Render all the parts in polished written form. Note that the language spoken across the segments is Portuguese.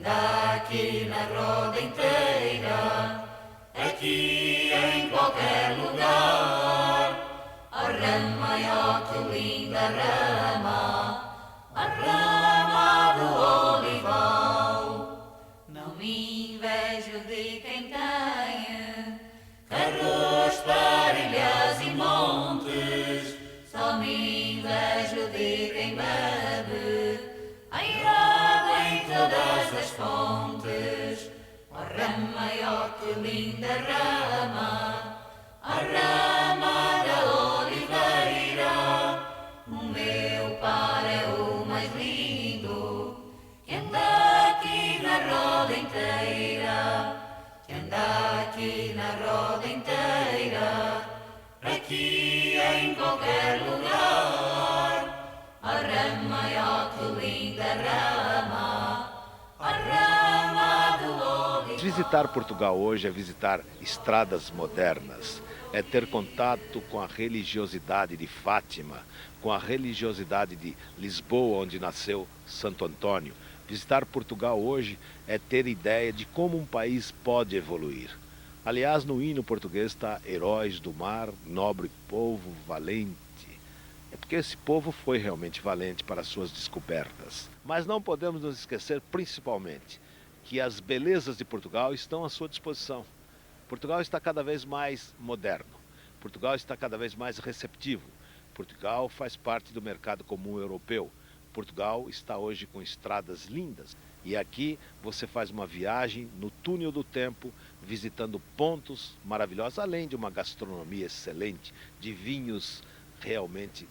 anda aqui na roda inteira, aqui em qualquer lugar. A rama maior que linda rama, a rama do olival. Não me invejo de quem tem carros, parelhas e montes, só me invejo de quem bebe em água em todas as fontes. A rama maior que linda rama, a rama da oliveira. O meu par é o mais lindo, que anda aqui na roda inteira, que anda aqui na roda inteira, aqui em qualquer lugar. A rama maior que linda rama, a rama do oliveira. Visitar Portugal hoje é visitar estradas modernas, é ter contato com a religiosidade de Fátima, com a religiosidade de Lisboa, onde nasceu Santo Antônio. Visitar Portugal hoje é ter ideia de como um país pode evoluir. Aliás, no hino português está Heróis do Mar, nobre povo valente. É porque esse povo foi realmente valente para suas descobertas. Mas não podemos nos esquecer, principalmente, que as belezas de Portugal estão à sua disposição. Portugal está cada vez mais moderno. Portugal está cada vez mais receptivo. Portugal faz parte do mercado comum europeu. Portugal está hoje com estradas lindas. E aqui você faz uma viagem no túnel do tempo, visitando pontos maravilhosos, além de uma gastronomia excelente, de vinhos realmente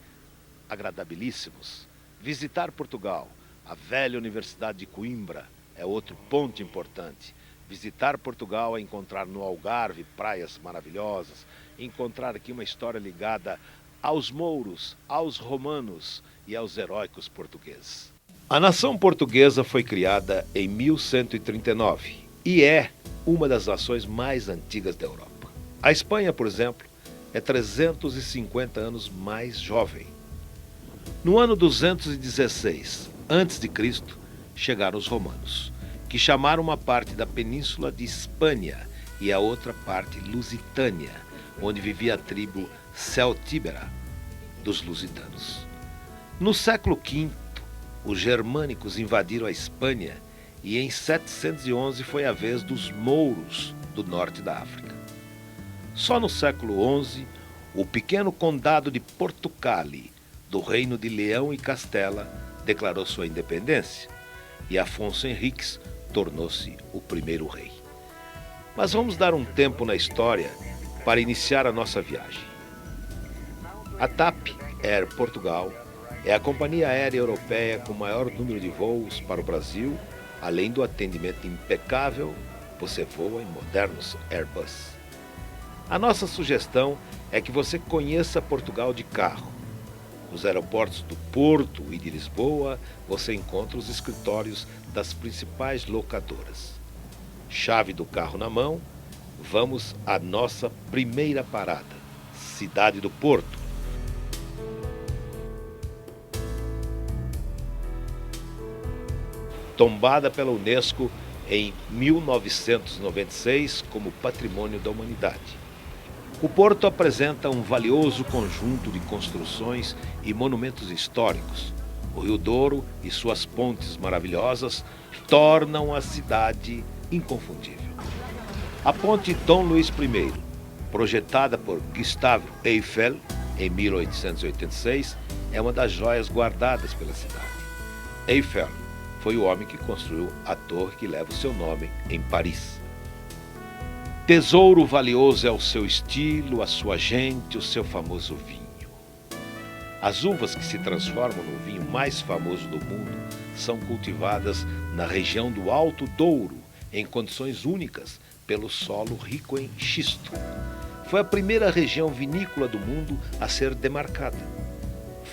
agradabilíssimos. Visitar Portugal, a velha Universidade de Coimbra, é outro ponto importante. Visitar Portugal é encontrar no Algarve praias maravilhosas, encontrar aqui uma história ligada aos mouros, aos romanos e aos heróicos portugueses. A nação portuguesa foi criada em 1139 e é uma das nações mais antigas da Europa. A Espanha, por exemplo, é 350 anos mais jovem. No ano 216 a.C., chegaram os romanos, que chamaram uma parte da península de Hispânia e a outra parte Lusitânia, onde vivia a tribo celtíbera dos lusitanos. No século V, os germânicos invadiram a Espanha e em 711 foi a vez dos mouros do norte da África. Só no século XI, o pequeno condado de Portugal, do reino de Leão e Castela, declarou sua independência e Afonso Henriques tornou-se o primeiro rei. Mas vamos dar um tempo na história para iniciar a nossa viagem. A TAP Air Portugal é a companhia aérea europeia com maior número de voos para o Brasil, além do atendimento impecável, você voa em modernos Airbus. A nossa sugestão é que você conheça Portugal de carro. Nos aeroportos do Porto e de Lisboa, você encontra os escritórios das principais locadoras. Chave do carro na mão, vamos à nossa primeira parada, Cidade do Porto. Tombada pela Unesco em 1996 como Patrimônio da Humanidade. O Porto apresenta um valioso conjunto de construções e monumentos históricos. O Rio Douro e suas pontes maravilhosas tornam a cidade inconfundível. A ponte Dom Luís I, projetada por Gustave Eiffel em 1886, é uma das joias guardadas pela cidade. Eiffel foi o homem que construiu a torre que leva o seu nome em Paris. Tesouro valioso é o seu estilo, a sua gente, o seu famoso vinho. As uvas que se transformam no vinho mais famoso do mundo são cultivadas na região do Alto Douro, em condições únicas, pelo solo rico em xisto. Foi a primeira região vinícola do mundo a ser demarcada.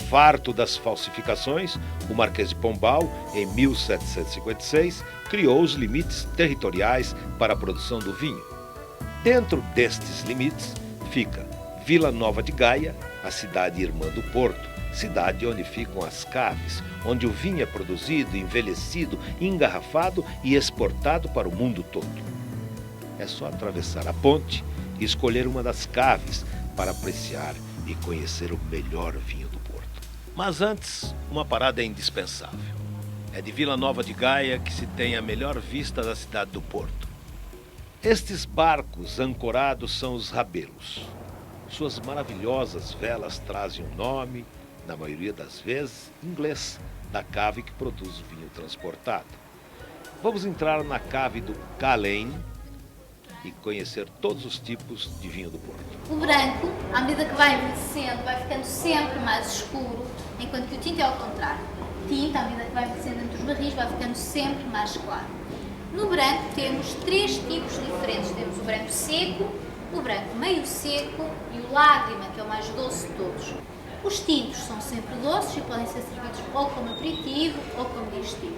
Farto das falsificações, o Marquês de Pombal, em 1756, criou os limites territoriais para a produção do vinho. Dentro destes limites fica Vila Nova de Gaia, a cidade irmã do Porto, cidade onde ficam as caves, onde o vinho é produzido, envelhecido, engarrafado e exportado para o mundo todo. É só atravessar a ponte e escolher uma das caves para apreciar e conhecer o melhor vinho do Porto. Mas antes, uma parada é indispensável. É de Vila Nova de Gaia que se tem a melhor vista da cidade do Porto. Estes barcos ancorados são os rabelos. Suas maravilhosas velas trazem o nome, na maioria das vezes, inglês, da cave que produz o vinho transportado. Vamos entrar na cave do Calém e conhecer todos os tipos de vinho do Porto. O branco, à medida que vai envelhecendo, vai ficando sempre mais escuro, enquanto que o tinto é ao contrário. O tinto, à medida que vai envelhecendo entre os barris, vai ficando sempre mais claro. No branco temos 3 tipos diferentes. Temos o branco seco, o branco meio seco e o lágrima, que é o mais doce de todos. Os tintos são sempre doces e podem ser servidos ou como aperitivo ou como digestivo.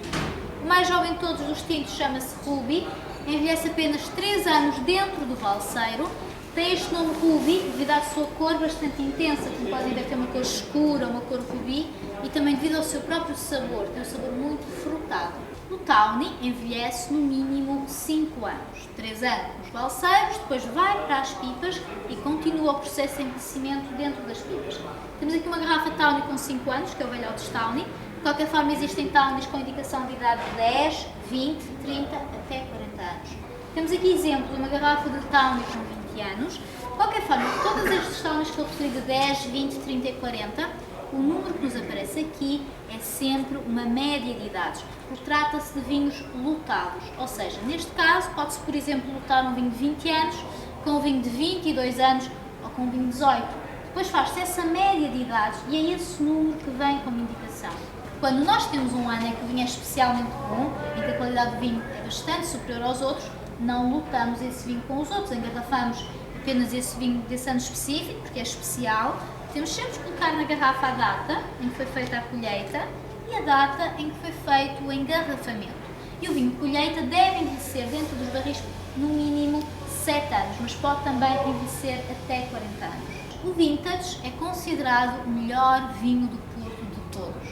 O mais jovem de todos os tintos chama-se Ruby, envelhece apenas 3 anos dentro do valseiro. Tem este nome Ruby devido à sua cor bastante intensa, como podem ver, tem uma cor escura, uma cor rubi, e também devido ao seu próprio sabor, tem um sabor muito frutado. O Tawny envelhece no mínimo 5 anos, 3 anos nos valseiros, depois vai para as pipas e continua o processo de envelhecimento dentro das pipas. Temos aqui uma garrafa Tawny com 5 anos, que é o velhotes Tawny. De qualquer forma, existem Tawnies com indicação de idade de 10, 20, 30 até 40 anos. Temos aqui exemplo de uma garrafa de Tawny com 20 anos. De qualquer forma, todas estas Tawnies que eu referi de 10, 20, 30 e 40, o número que nos aparece aqui é sempre uma média de idades, porque trata-se de vinhos lutados, ou seja, neste caso pode-se, por exemplo, lutar um vinho de 20 anos com um vinho de 22 anos ou com um vinho de 18. Depois faz-se essa média de idades e é esse número que vem como indicação. Quando nós temos um ano em que o vinho é especialmente bom, em que a qualidade do vinho é bastante superior aos outros, não lutamos esse vinho com os outros, engarrafamos apenas esse vinho desse ano específico, porque é especial. Temos sempre que colocar na garrafa a data em que foi feita a colheita e a data em que foi feito o engarrafamento. E o vinho de colheita deve envelhecer dentro dos barris no mínimo 7 anos, mas pode também envelhecer até 40 anos. O vintage é considerado o melhor vinho do Porto de todos,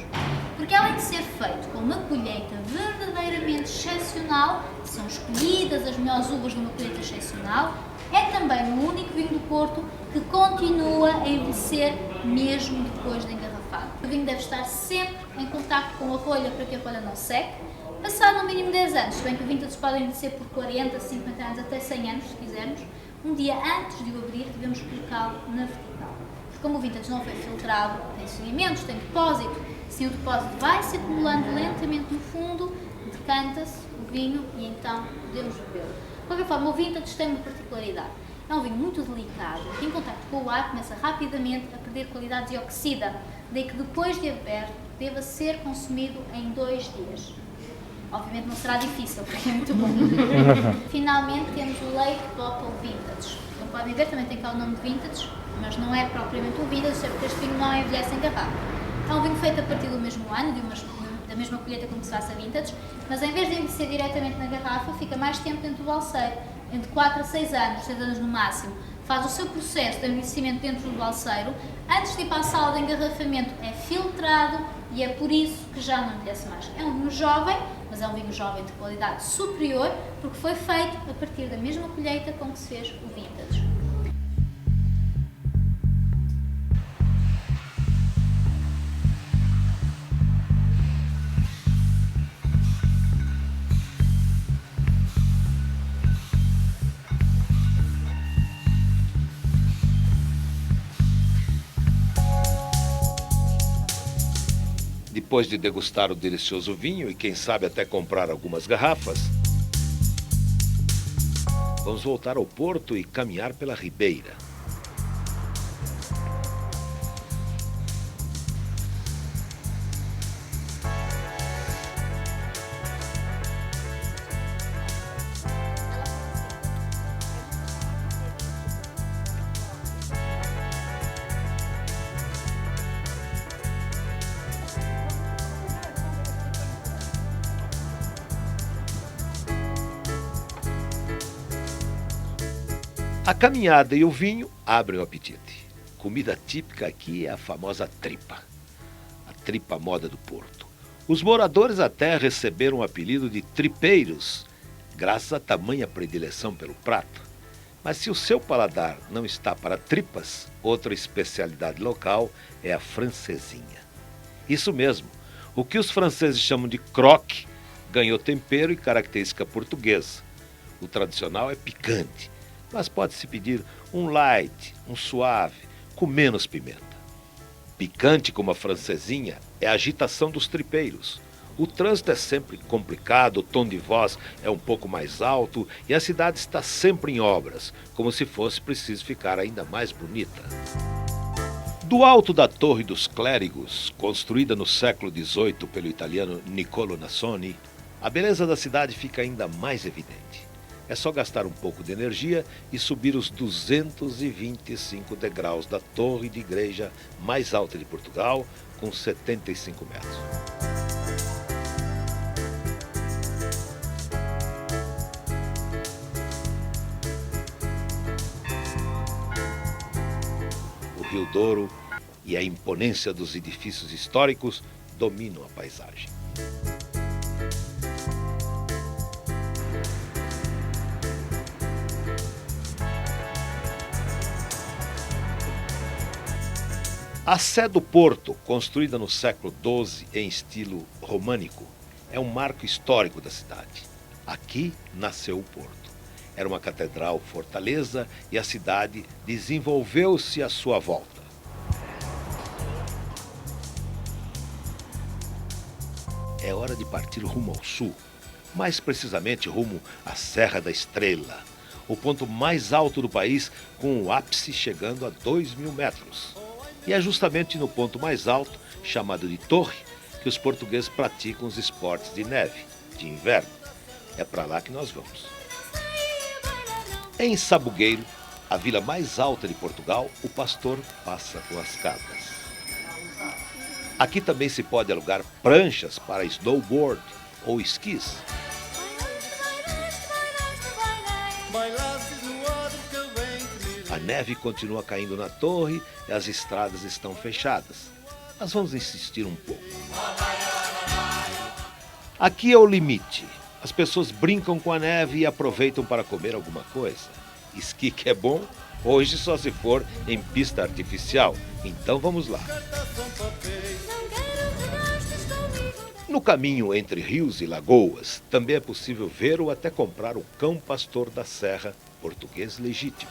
porque além de ser feito com uma colheita verdadeiramente excepcional, são escolhidas as melhores uvas numa colheita excepcional, é também o único vinho do Porto que continua a envelhecer mesmo depois de engarrafado. O vinho deve estar sempre em contacto com a rolha para que a rolha não seque. Passado no mínimo 10 anos, se bem que o vintage pode envelhecer por 40, 50 anos, até 100 anos, se quisermos, um dia antes de o abrir devemos colocá-lo na vertical. Porque como o vintage não foi filtrado, tem sedimentos, tem depósito, assim o depósito vai se acumulando lentamente no fundo, decanta-se o vinho e então podemos bebê-lo. De qualquer forma, o vintage tem uma particularidade. É um vinho muito delicado, que em contacto com o ar começa rapidamente a perder qualidades e oxida, daí que depois de aberto deva ser consumido em 2 dias. Obviamente não será difícil, porque é muito bom. Finalmente temos o Lake Bottle Vintage. Como podem ver, também tem cá o nome de Vintage, mas não é propriamente um vintage, é porque este vinho não envelhece em garrafa. É um vinho feito a partir do mesmo ano, da mesma colheita como se faz a vintage, mas em vez de envelhecer diretamente na garrafa, fica mais tempo dentro do balseiro, entre 4 a 6 anos, 6 anos no máximo. Faz o seu processo de envelhecimento dentro do balseiro, antes de ir para a sala de engarrafamento é filtrado e é por isso que já não envelhece mais. É um vinho jovem, mas é um vinho jovem de qualidade superior, porque foi feito a partir da mesma colheita com que se fez o vintage. Depois de degustar o delicioso vinho e quem sabe até comprar algumas garrafas, vamos voltar ao Porto e caminhar pela Ribeira. A caminhada e o vinho abrem o apetite. Comida típica aqui é a famosa tripa. tripa moda do Porto. Os moradores até receberam o apelido de tripeiros, graças à tamanha predileção pelo prato. Mas se o seu paladar não está para tripas, outra especialidade local é a francesinha. Isso mesmo, o que os franceses chamam de croque ganhou tempero e característica portuguesa. O tradicional é picante, mas pode-se pedir um light, um suave, com menos pimenta. Picante como a francesinha é a agitação dos tripeiros. O trânsito é sempre complicado, o tom de voz é um pouco mais alto e a cidade está sempre em obras, como se fosse preciso ficar ainda mais bonita. Do alto da Torre dos Clérigos, construída no século XVIII pelo italiano Niccolo Nasoni, a beleza da cidade fica ainda mais evidente. É só gastar um pouco de energia e subir os 225 degraus da torre de igreja mais alta de Portugal, com 75 metros. O Rio Douro e a imponência dos edifícios históricos dominam a paisagem. A Sé do Porto, construída no século XII em estilo românico, é um marco histórico da cidade. Aqui nasceu o Porto. Era uma catedral fortaleza e a cidade desenvolveu-se à sua volta. É hora de partir rumo ao sul, mais precisamente rumo à Serra da Estrela, o ponto mais alto do país, com o ápice chegando a 2.000 metros. E é justamente no ponto mais alto, chamado de Torre, que os portugueses praticam os esportes de neve, de inverno. É para lá que nós vamos. Em Sabugueiro, a vila mais alta de Portugal, o pastor passa com as cabras. Aqui também se pode alugar pranchas para snowboard ou esquis. A neve continua caindo na torre e as estradas estão fechadas. Mas vamos insistir um pouco. Aqui é o limite. As pessoas brincam com a neve e aproveitam para comer alguma coisa. Esqui que é bom, hoje só se for em pista artificial. Então vamos lá. No caminho entre rios e lagoas, também é possível ver ou até comprar o cão pastor da serra, português legítimo.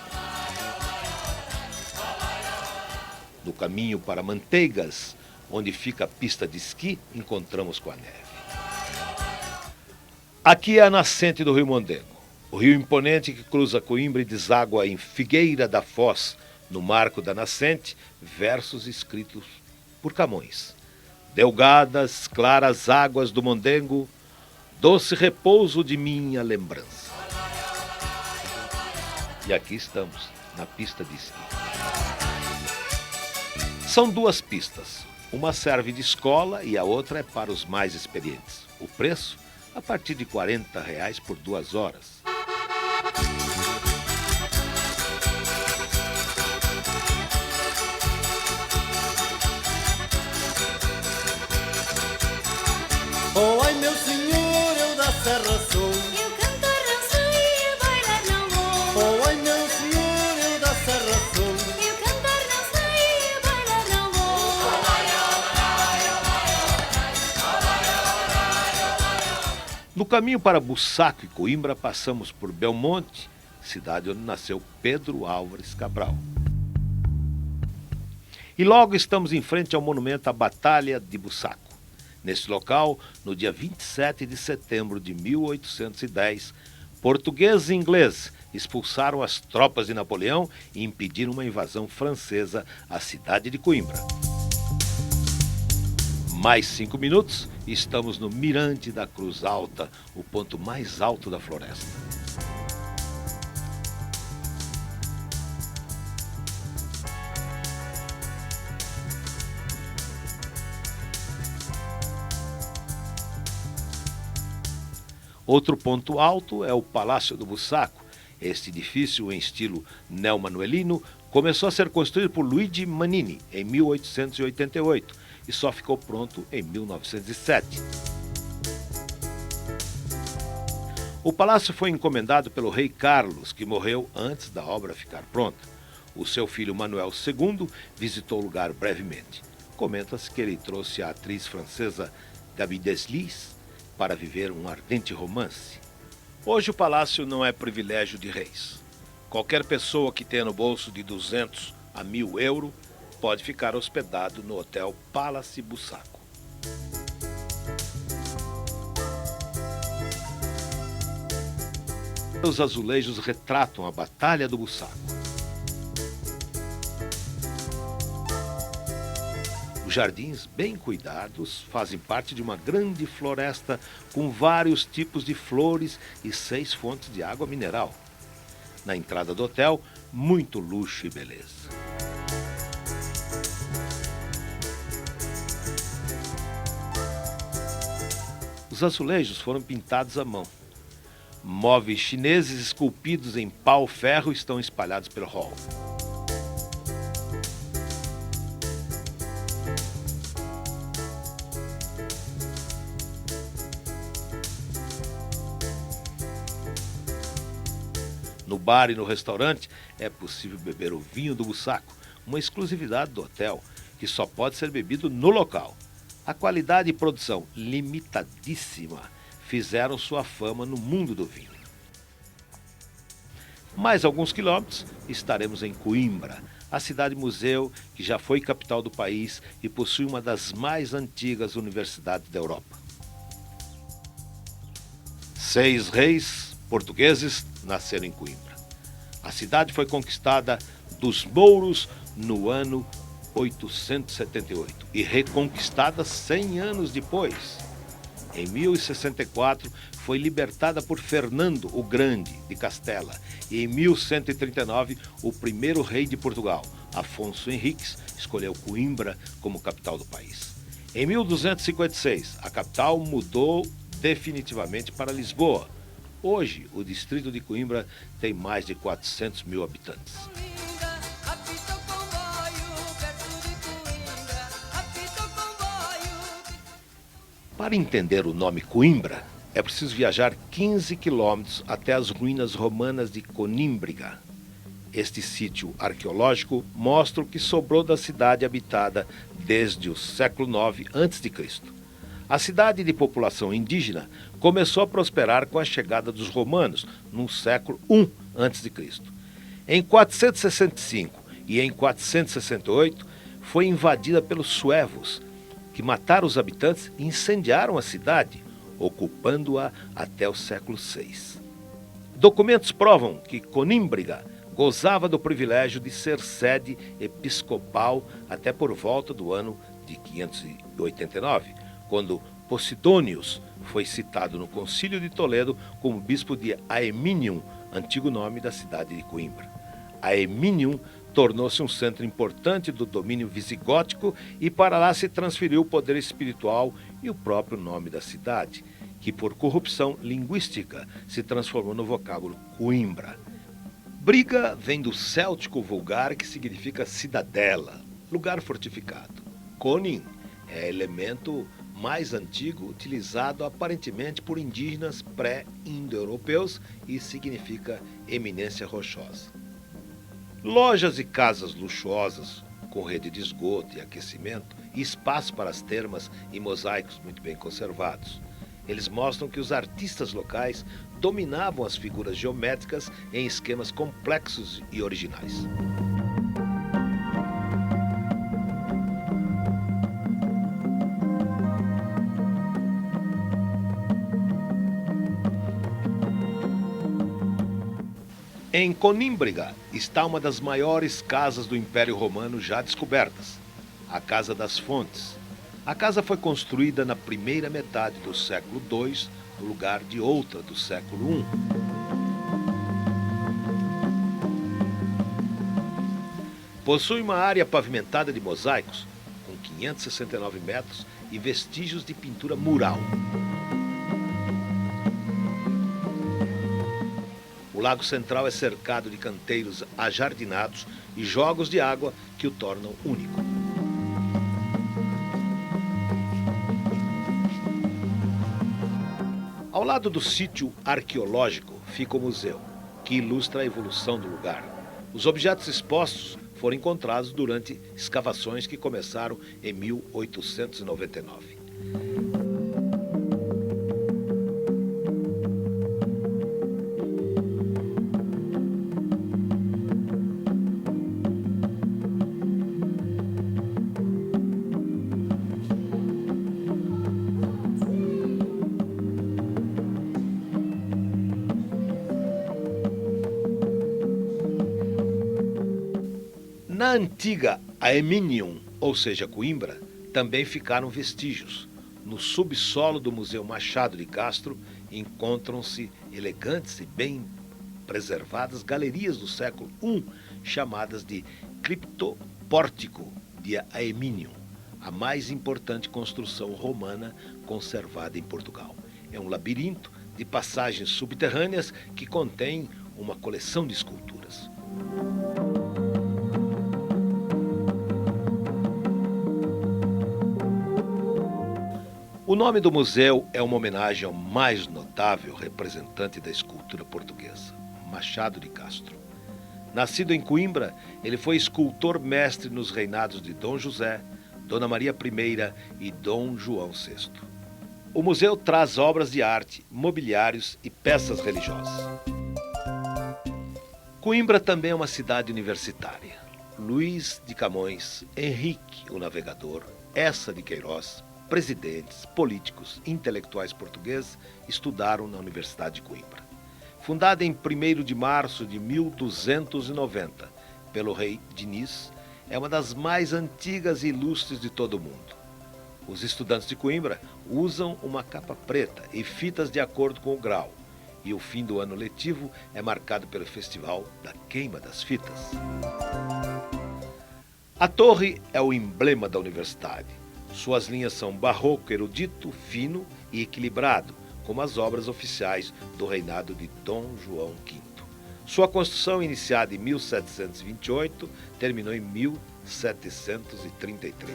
No caminho para Manteigas, onde fica a pista de esqui, encontramos com a neve. Aqui é a nascente do Rio Mondego, o rio imponente que cruza Coimbra e deságua em Figueira da Foz, no marco da nascente, versos escritos por Camões. Delgadas, claras águas do Mondego, doce repouso de minha lembrança. E aqui estamos, na pista de esqui. São duas pistas, uma serve de escola e a outra é para os mais experientes. O preço, a partir de R$40 por 2 horas. Oh, ai meu senhor, eu da serra sou. Eu cantar não sei, bailar não vou. Oh, ai meu senhor, eu da serra sou. Eu cantar não sei, bailar não vou. No caminho para Bussaco e Coimbra, passamos por Belmonte, cidade onde nasceu Pedro Álvares Cabral. E logo estamos em frente ao monumento à Batalha de Bussaco. Neste local, no dia 27 de setembro de 1810, portugueses e ingleses expulsaram as tropas de Napoleão e impediram uma invasão francesa à cidade de Coimbra. Mais 5 minutos e estamos no Mirante da Cruz Alta, o ponto mais alto da floresta. Outro ponto alto é o Palácio do Bussaco. Este edifício, em estilo neomanuelino, começou a ser construído por Luigi Manini em 1888 e só ficou pronto em 1907. O palácio foi encomendado pelo rei Carlos, que morreu antes da obra ficar pronta. O seu filho Manuel II visitou o lugar brevemente. Comenta-se que ele trouxe a atriz francesa Gaby Deslys para viver um ardente romance. Hoje o palácio não é privilégio de reis. Qualquer pessoa que tenha no bolso de 200 a 1.000 euros pode ficar hospedado no Hotel Palace Bussaco. Os azulejos retratam a Batalha do Bussaco. Os jardins, bem cuidados, fazem parte de uma grande floresta com vários tipos de flores e 6 fontes de água mineral. Na entrada do hotel, muito luxo e beleza. Os azulejos foram pintados à mão. Móveis chineses esculpidos em pau-ferro estão espalhados pelo hall. No bar e no restaurante é possível beber o vinho do Bussaco, uma exclusividade do hotel, que só pode ser bebido no local. A qualidade e produção limitadíssima fizeram sua fama no mundo do vinho. Mais alguns quilômetros estaremos em Coimbra, a cidade-museu que já foi capital do país e possui uma das mais antigas universidades da Europa. 6 reis portugueses nasceram em Coimbra. A cidade foi conquistada dos mouros no ano 878 e reconquistada 100 anos depois. Em 1064, foi libertada por Fernando o Grande, de Castela, e em 1139, o primeiro rei de Portugal, Afonso Henriques, escolheu Coimbra como capital do país. Em 1256, a capital mudou definitivamente para Lisboa. Hoje, o distrito de Coimbra tem mais de 400 mil habitantes. Para entender o nome Coimbra, é preciso viajar 15 quilômetros até as ruínas romanas de Conímbriga. Este sítio arqueológico mostra o que sobrou da cidade habitada desde o século IX a.C. A cidade de população indígena começou a prosperar com a chegada dos romanos no século I a.C. Em 465 e em 468 foi invadida pelos suevos, que mataram os habitantes e incendiaram a cidade, ocupando-a até o século VI. Documentos provam que Conímbriga gozava do privilégio de ser sede episcopal até por volta do ano de 589, quando Posidônios foi citado no Concílio de Toledo como bispo de Aeminium, antigo nome da cidade de Coimbra. Aeminium tornou-se um centro importante do domínio visigótico e para lá se transferiu o poder espiritual e o próprio nome da cidade, que por corrupção linguística se transformou no vocábulo Coimbra. Briga vem do céltico vulgar que significa cidadela, lugar fortificado. Conin é elemento mais antigo utilizado aparentemente por indígenas pré-indo-europeus e significa eminência rochosa. Lojas e casas luxuosas, com rede de esgoto e aquecimento, e espaço para as termas e mosaicos muito bem conservados. Eles mostram que os artistas locais dominavam as figuras geométricas em esquemas complexos e originais. Em Conímbriga está uma das maiores casas do Império Romano já descobertas, a Casa das Fontes. A casa foi construída na primeira metade do século II, no lugar de outra do século I. Possui uma área pavimentada de mosaicos, com 569 metros e vestígios de pintura mural. O Lago Central é cercado de canteiros ajardinados e jogos de água que o tornam único. Ao lado do sítio arqueológico fica o museu, que ilustra a evolução do lugar. Os objetos expostos foram encontrados durante escavações que começaram em 1899. Na antiga Aeminium, ou seja, Coimbra, também ficaram vestígios. No subsolo do Museu Machado de Castro encontram-se elegantes e bem preservadas galerias do século I, chamadas de Criptopórtico de Aeminium, a mais importante construção romana conservada em Portugal. É um labirinto de passagens subterrâneas que contém uma coleção de esculturas. O nome do museu é uma homenagem ao mais notável representante da escultura portuguesa, Machado de Castro. Nascido em Coimbra, ele foi escultor mestre nos reinados de Dom José, Dona Maria I e Dom João VI. O museu traz obras de arte, mobiliários e peças religiosas. Coimbra também é uma cidade universitária. Luís de Camões, Henrique o Navegador, Eça de Queiroz, presidentes, políticos, intelectuais portugueses estudaram na Universidade de Coimbra. Fundada em 1º de março de 1290 pelo rei Diniz, é uma das mais antigas e ilustres de todo o mundo. Os estudantes de Coimbra usam uma capa preta e fitas de acordo com o grau, e o fim do ano letivo é marcado pelo Festival da Queima das Fitas. A torre é o emblema da universidade. Suas linhas são barroco erudito, fino e equilibrado, como as obras oficiais do reinado de Dom João V. Sua construção, iniciada em 1728, terminou em 1733.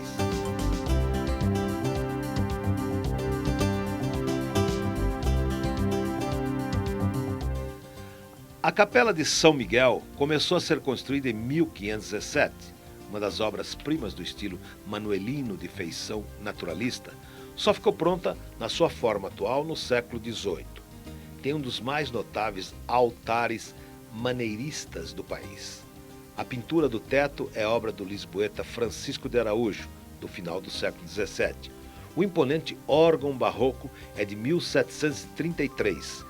A Capela de São Miguel começou a ser construída em 1517, uma das obras-primas do estilo manuelino de feição naturalista. Só ficou pronta na sua forma atual no século XVIII. Tem um dos mais notáveis altares maneiristas do país. A pintura do teto é obra do lisboeta Francisco de Araújo, do final do século XVII. O imponente órgão barroco é de 1733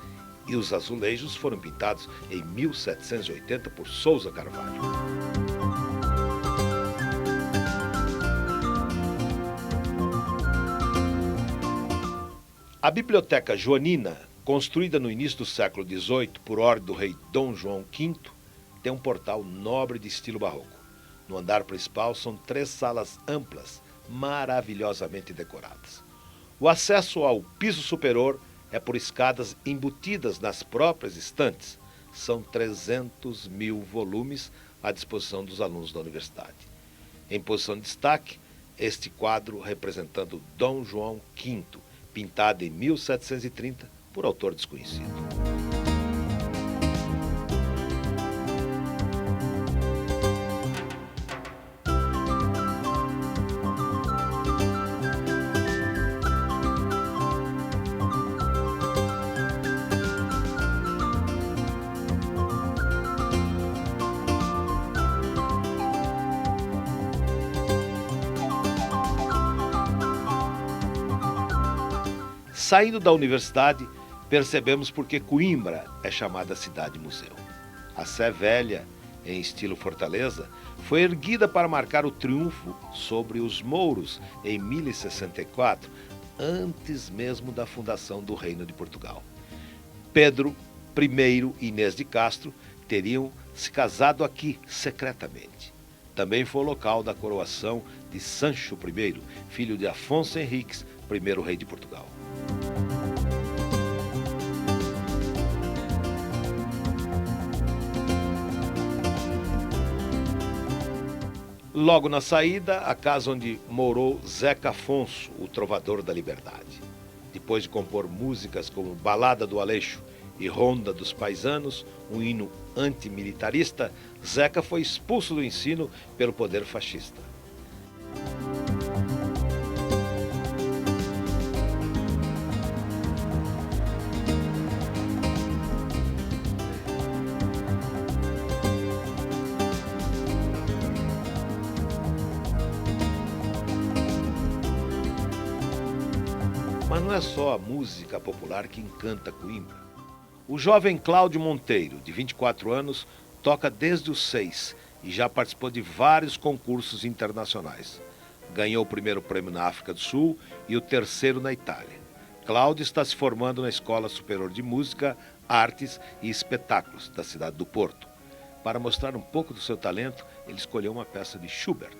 e os azulejos foram pintados em 1780 por Sousa Carvalho. A Biblioteca Joanina, construída no início do século XVIII por ordem do rei Dom João V, tem um portal nobre de estilo barroco. No andar principal são 3 salas amplas, maravilhosamente decoradas. O acesso ao piso superior é por escadas embutidas nas próprias estantes. São 300.000 volumes à disposição dos alunos da universidade. Em posição de destaque, este quadro representando Dom João V, pintado em 1730 por autor desconhecido. Saindo da universidade, percebemos por que Coimbra é chamada cidade-museu. A Sé Velha, em estilo fortaleza, foi erguida para marcar o triunfo sobre os mouros em 1064, antes mesmo da fundação do Reino de Portugal. Pedro I e Inês de Castro teriam se casado aqui secretamente. Também foi o local da coroação de Sancho I, filho de Afonso Henriques, primeiro rei de Portugal. Logo na saída, a casa onde morou Zeca Afonso, o trovador da liberdade. Depois de compor músicas como Balada do Aleixo e Ronda dos Paisanos, um hino antimilitarista, Zeca foi expulso do ensino pelo poder fascista. Mas não é só a música popular que encanta Coimbra. O jovem Cláudio Monteiro, de 24 anos, toca desde os 6 e já participou de vários concursos internacionais. Ganhou o primeiro prêmio na África do Sul e o terceiro na Itália. Cláudio está se formando na Escola Superior de Música, Artes e Espetáculos da cidade do Porto. Para mostrar um pouco do seu talento, ele escolheu uma peça de Schubert.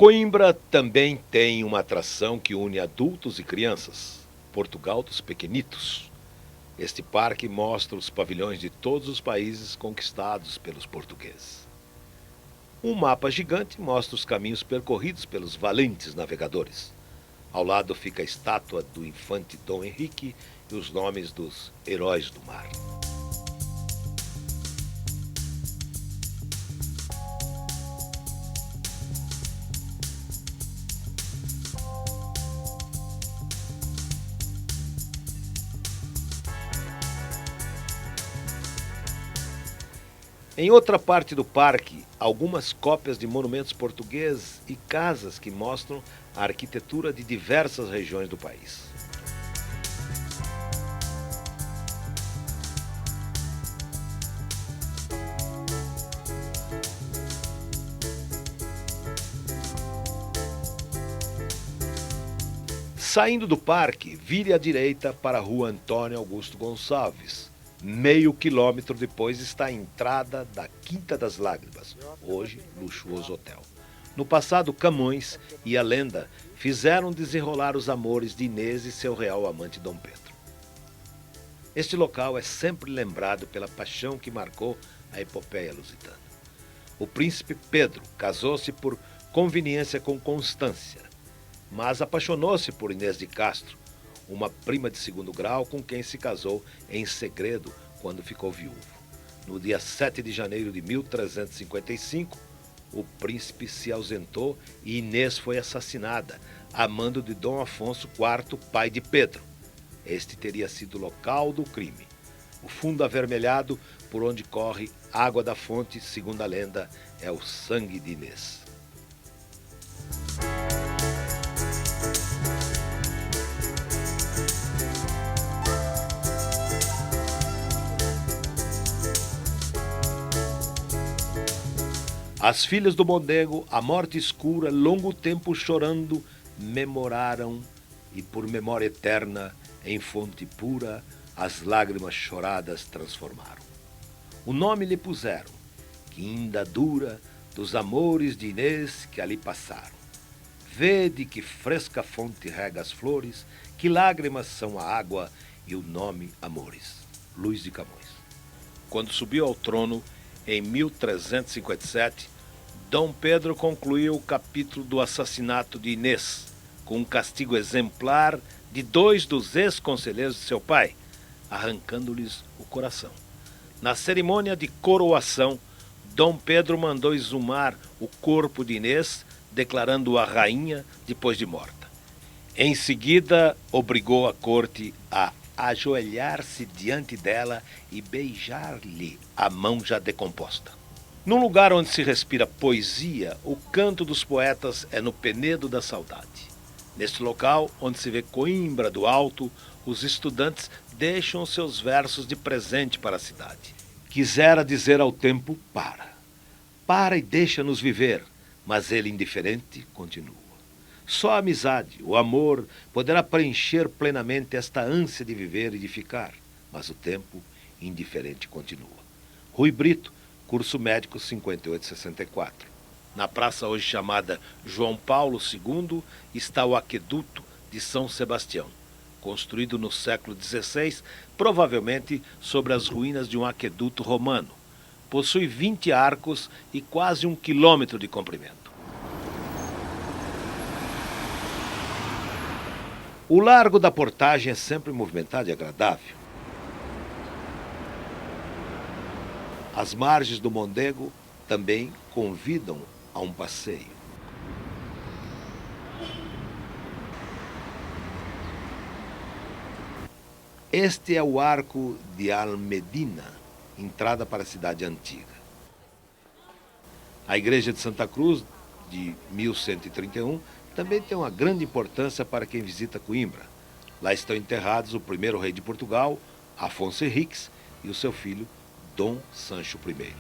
Coimbra também tem uma atração que une adultos e crianças, Portugal dos Pequenitos. Este parque mostra os pavilhões de todos os países conquistados pelos portugueses. Um mapa gigante mostra os caminhos percorridos pelos valentes navegadores. Ao lado fica a estátua do infante Dom Henrique e os nomes dos heróis do mar. Em outra parte do parque, algumas cópias de monumentos portugueses e casas que mostram a arquitetura de diversas regiões do país. Saindo do parque, vire à direita para a rua Antônio Augusto Gonçalves. Meio quilômetro depois está a entrada da Quinta das Lágrimas, hoje luxuoso hotel. No passado, Camões e a lenda fizeram desenrolar os amores de Inês e seu real amante Dom Pedro. Este local é sempre lembrado pela paixão que marcou a epopeia lusitana. O príncipe Pedro casou-se por conveniência com Constância, mas apaixonou-se por Inês de Castro, uma prima de segundo grau com quem se casou em segredo quando ficou viúvo. No dia 7 de janeiro de 1355, o príncipe se ausentou e Inês foi assassinada, a mando de Dom Afonso IV, pai de Pedro. Este teria sido o local do crime. O fundo avermelhado por onde corre água da fonte, segundo a lenda, é o sangue de Inês. As filhas do Mondego, a morte escura, longo tempo chorando, memoraram, e por memória eterna, em fonte pura, as lágrimas choradas transformaram. O nome lhe puseram, que ainda dura, dos amores de Inês que ali passaram. Vede que fresca fonte rega as flores, que lágrimas são a água e o nome amores. Luís de Camões. Quando subiu ao trono, em 1357, Dom Pedro concluiu o capítulo do assassinato de Inês, com um castigo exemplar de 2 dos ex-conselheiros de seu pai, arrancando-lhes o coração. Na cerimônia de coroação, Dom Pedro mandou exumar o corpo de Inês, declarando-a rainha depois de morta. Em seguida, obrigou a corte a ajoelhar-se diante dela e beijar-lhe a mão já decomposta. Num lugar onde se respira poesia, o canto dos poetas é no Penedo da Saudade. Neste local, onde se vê Coimbra do alto, os estudantes deixam os seus versos de presente para a cidade. Quisera dizer ao tempo, para e deixa-nos viver, mas ele indiferente continua. Só a amizade, o amor, poderá preencher plenamente esta ânsia de viver e de ficar, mas o tempo indiferente continua. Rui Brito, curso médico 5864. Na praça hoje chamada João Paulo II está o aqueduto de São Sebastião, construído no século XVI, provavelmente sobre as ruínas de um aqueduto romano. Possui 20 arcos e quase 1 quilômetro de comprimento. O Largo da Portagem é sempre movimentado e agradável. As margens do Mondego também convidam a um passeio. Este é o Arco de Almedina, entrada para a cidade antiga. A Igreja de Santa Cruz, de 1131, também tem uma grande importância para quem visita Coimbra. Lá estão enterrados o primeiro rei de Portugal, Afonso Henriques, e o seu filho, Dom Sancho I.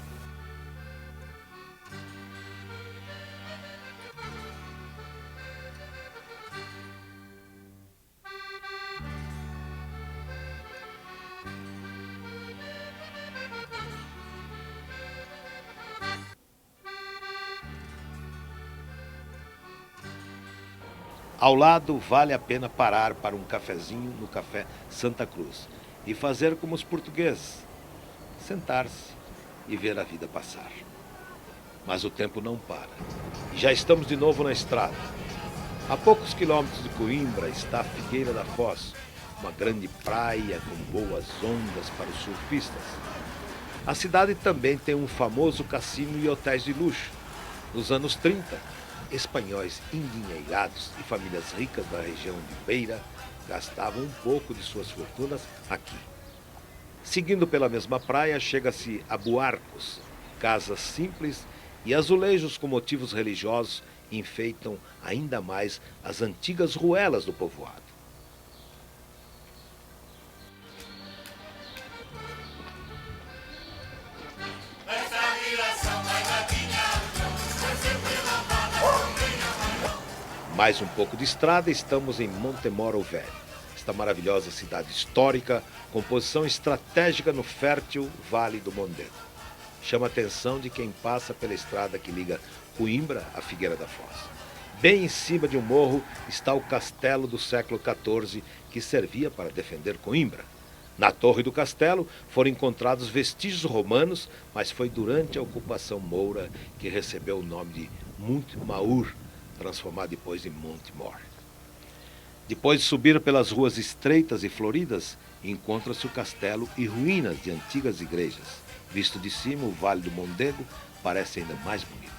Ao lado, vale a pena parar para um cafezinho no Café Santa Cruz e fazer como os portugueses, sentar-se e ver a vida passar. Mas o tempo não para. E já estamos de novo na estrada. A poucos quilômetros de Coimbra está a Figueira da Foz, uma grande praia com boas ondas para os surfistas. A cidade também tem um famoso cassino e hotéis de luxo. Nos anos 30, espanhóis endinheirados e famílias ricas da região de Beira gastavam um pouco de suas fortunas aqui. Seguindo pela mesma praia, chega-se a Buarcos, casas simples e azulejos com motivos religiosos enfeitam ainda mais as antigas ruelas do povoado. Mais um pouco de estrada, estamos em Montemoro Velho, esta maravilhosa cidade histórica com posição estratégica no fértil Vale do Mondego. Chama a atenção de quem passa pela estrada que liga Coimbra à Figueira da Foz. Bem em cima de um morro está o castelo do século XIV que servia para defender Coimbra. Na torre do castelo foram encontrados vestígios romanos, mas foi durante a ocupação moura que recebeu o nome de Montmaur, transformado depois em Montemor. Depois de subir pelas ruas estreitas e floridas, encontra-se o castelo e ruínas de antigas igrejas. Visto de cima, o Vale do Mondego parece ainda mais bonito.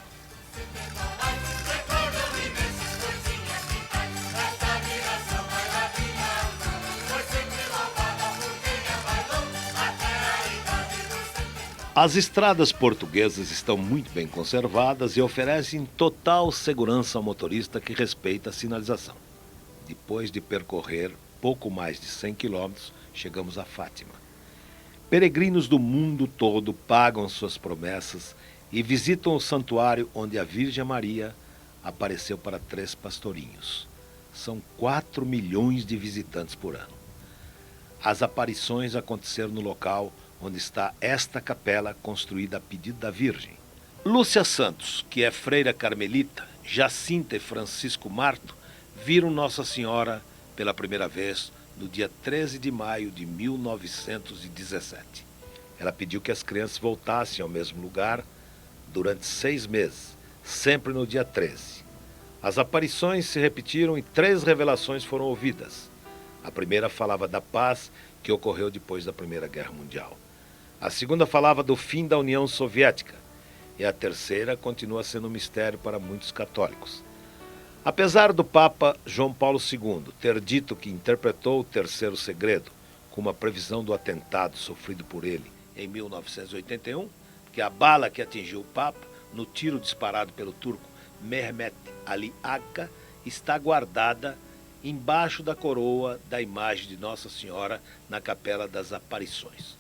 As estradas portuguesas estão muito bem conservadas e oferecem total segurança ao motorista que respeita a sinalização. Depois de percorrer pouco mais de 100 quilômetros, chegamos a Fátima. Peregrinos do mundo todo pagam suas promessas e visitam o santuário onde a Virgem Maria apareceu para 3 pastorinhos. São 4 milhões de visitantes por ano. As aparições aconteceram no local onde está esta capela construída a pedido da Virgem. Lúcia Santos, que é freira carmelita, Jacinta e Francisco Marto, viram Nossa Senhora pela primeira vez no dia 13 de maio de 1917. Ela pediu que as crianças voltassem ao mesmo lugar durante 6 meses, sempre no dia 13. As aparições se repetiram e 3 revelações foram ouvidas. A primeira falava da paz que ocorreu depois da Primeira Guerra Mundial. A segunda falava do fim da União Soviética. E a terceira continua sendo um mistério para muitos católicos. Apesar do Papa João Paulo II ter dito que interpretou o terceiro segredo como a previsão do atentado sofrido por ele em 1981, que a bala que atingiu o Papa, no tiro disparado pelo turco Mehmet Ali Agca, está guardada embaixo da coroa da imagem de Nossa Senhora na Capela das Aparições.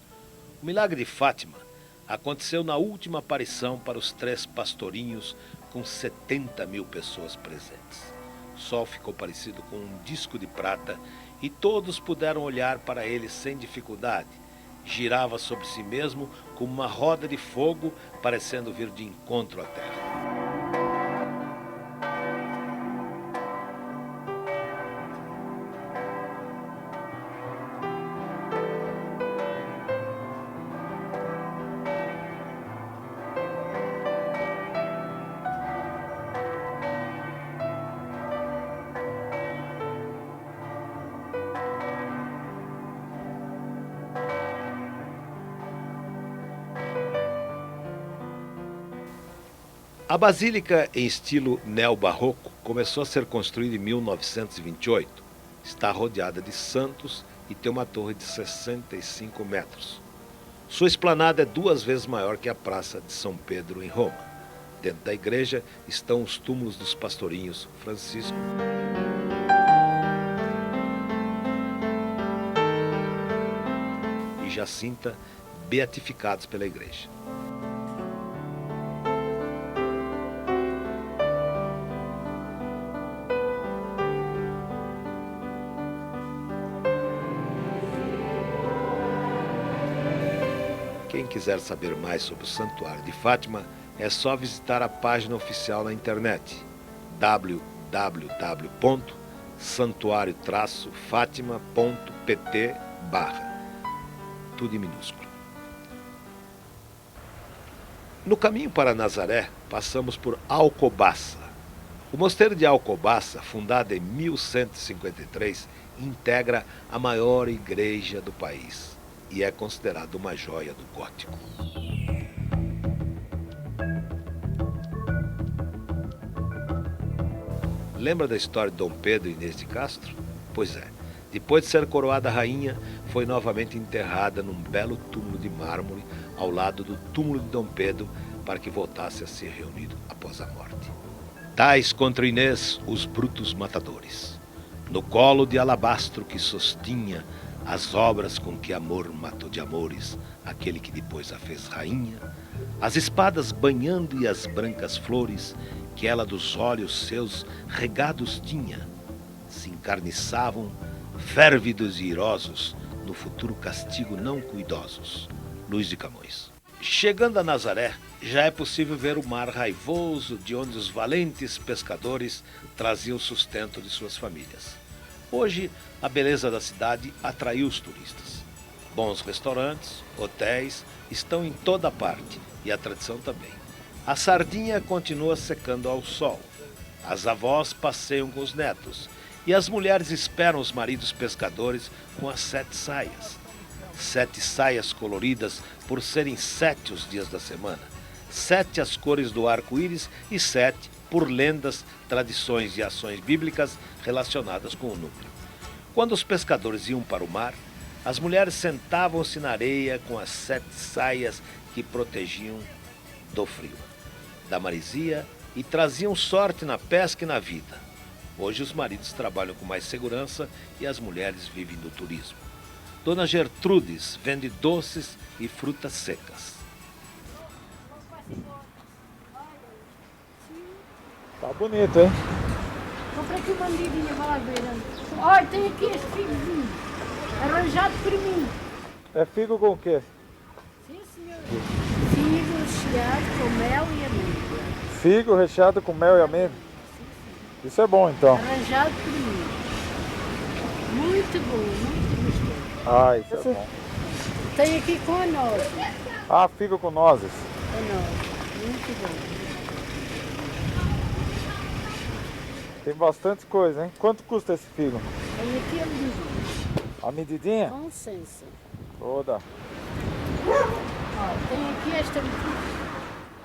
O milagre de Fátima aconteceu na última aparição para os 3 pastorinhos com 70 mil pessoas presentes. O sol ficou parecido com um disco de prata e todos puderam olhar para ele sem dificuldade. Girava sobre si mesmo como uma roda de fogo, parecendo vir de encontro à terra. A basílica, em estilo neobarroco, começou a ser construída em 1928. Está rodeada de santos e tem uma torre de 65 metros. Sua esplanada é 2 vezes maior que a Praça de São Pedro, em Roma. Dentro da igreja estão os túmulos dos pastorinhos Francisco e Jacinta, beatificados pela igreja. Quem quiser saber mais sobre o Santuário de Fátima, é só visitar a página oficial na internet www.santuario-fatima.pt/, tudo em minúsculo. No caminho para Nazaré, passamos por Alcobaça. O mosteiro de Alcobaça, fundado em 1153, integra a maior igreja do país e é considerado uma joia do gótico. Lembra da história de Dom Pedro e Inês de Castro? Pois é, depois de ser coroada rainha, foi novamente enterrada num belo túmulo de mármore ao lado do túmulo de Dom Pedro para que voltasse a ser reunido após a morte. Tais contra Inês os brutos matadores, no colo de alabastro que sostinha as obras com que amor matou de amores aquele que depois a fez rainha, as espadas banhando e as brancas flores que ela dos olhos seus regados tinha, se encarniçavam, férvidos e irosos, no futuro castigo não cuidosos. Luís de Camões. Chegando a Nazaré, já é possível ver o mar raivoso de onde os valentes pescadores traziam o sustento de suas famílias. Hoje, a beleza da cidade atraiu os turistas. Bons restaurantes, hotéis estão em toda parte e a tradição também. A sardinha continua secando ao sol. As avós passeiam com os netos e as mulheres esperam os maridos pescadores com as 7 saias. 7 saias coloridas por serem 7 os dias da semana. 7 as cores do arco-íris e 7 por lendas, tradições e ações bíblicas relacionadas com o número. Quando os pescadores iam para o mar, as mulheres sentavam-se na areia com as 7 saias que protegiam do frio, da maresia e traziam sorte na pesca e na vida. Hoje os maridos trabalham com mais segurança e as mulheres vivem do turismo. Dona Gertrudes vende doces e frutas secas. Tá bonito, hein? Comprei aqui uma medidinha, vai lá ver. Olha, tem aqui este figozinho, arranjado por mim. É figo com o quê? Sim, senhor. Figo recheado com mel e amêndoa. Figo recheado com mel e amêndoa? Isso é bom, então. Arranjado por mim. Muito bom, muito gostoso. Ah, isso é bom. Tem aqui com a noz. Ah, figo com nozes. A noz, muito bom. Tem bastante coisa, hein? Quanto custa esse figo? Tem aqui a medidinha. A medidinha? Com licença. Toda. Ó, tem aqui esta medida.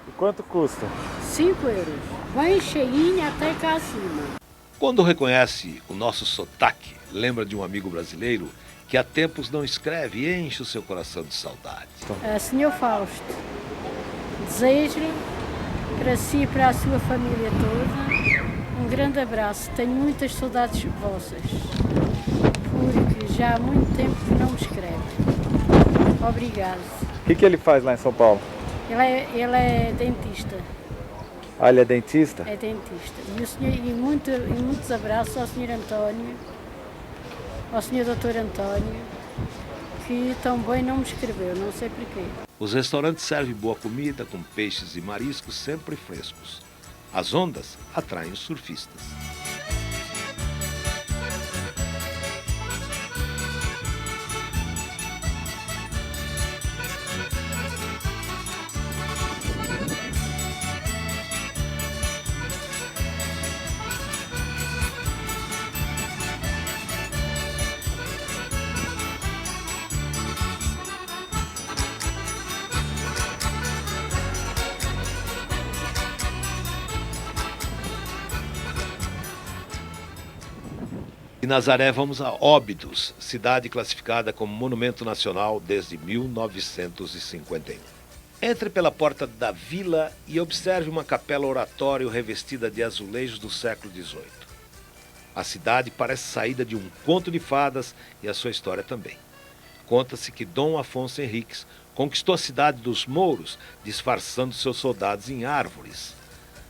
E quanto custa? 5 euros. Bem cheinha até cá acima. Quando reconhece o nosso sotaque, lembra de um amigo brasileiro que há tempos não escreve e enche o seu coração de saudade. Senhor Fausto. Desejo para si e para a sua família toda um grande abraço. Tenho muitas saudades vossas, porque já há muito tempo que não me escreve. Obrigado. O que ele faz lá em São Paulo? Ele é dentista. Ah, ele é dentista? É dentista. E muitos abraços ao Sr. António, ao Sr. Dr. António, que também não me escreveu, não sei porquê. Os restaurantes servem boa comida com peixes e mariscos sempre frescos. As ondas atraem os surfistas. De Nazaré vamos a Óbidos, cidade classificada como Monumento Nacional desde 1951. Entre pela porta da vila e observe uma capela oratório revestida de azulejos do século XVIII. A cidade parece saída de um conto de fadas e a sua história também. Conta-se que Dom Afonso Henriques conquistou a cidade dos mouros, disfarçando seus soldados em árvores.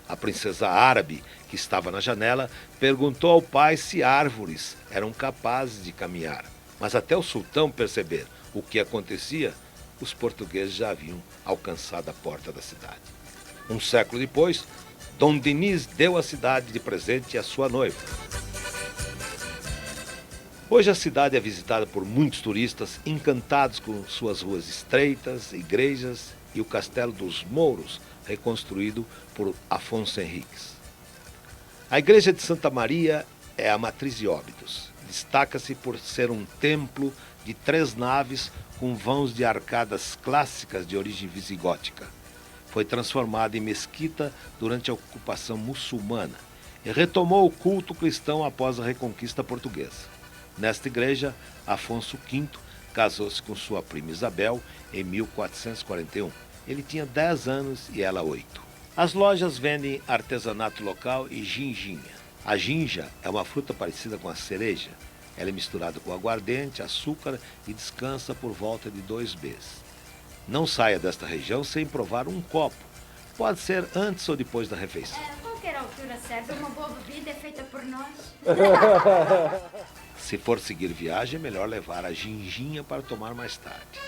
A princesa árabe, que estava na janela, perguntou ao pai se árvores eram capazes de caminhar. Mas até o sultão perceber o que acontecia, os portugueses já haviam alcançado a porta da cidade. Um século depois, Dom Diniz deu a cidade de presente à sua noiva. Hoje a cidade é visitada por muitos turistas encantados com suas ruas estreitas, igrejas e o Castelo dos Mouros, reconstruído por Afonso Henriques. A igreja de Santa Maria é a matriz de Óbidos. Destaca-se por ser um templo de 3 naves com vãos de arcadas clássicas de origem visigótica. Foi transformada em mesquita durante a ocupação muçulmana e retomou o culto cristão após a reconquista portuguesa. Nesta igreja, Afonso V casou-se com sua prima Isabel em 1441. Ele tinha 10 anos e ela 8. As lojas vendem artesanato local e ginginha. A ginja é uma fruta parecida com a cereja. Ela é misturada com aguardente, açúcar e descansa por volta de 2 meses. Não saia desta região sem provar um copo. Pode ser antes ou depois da refeição. A qualquer altura serve. Uma boa bebida é feita por nós. Se for seguir viagem, é melhor levar a ginginha para tomar mais tarde.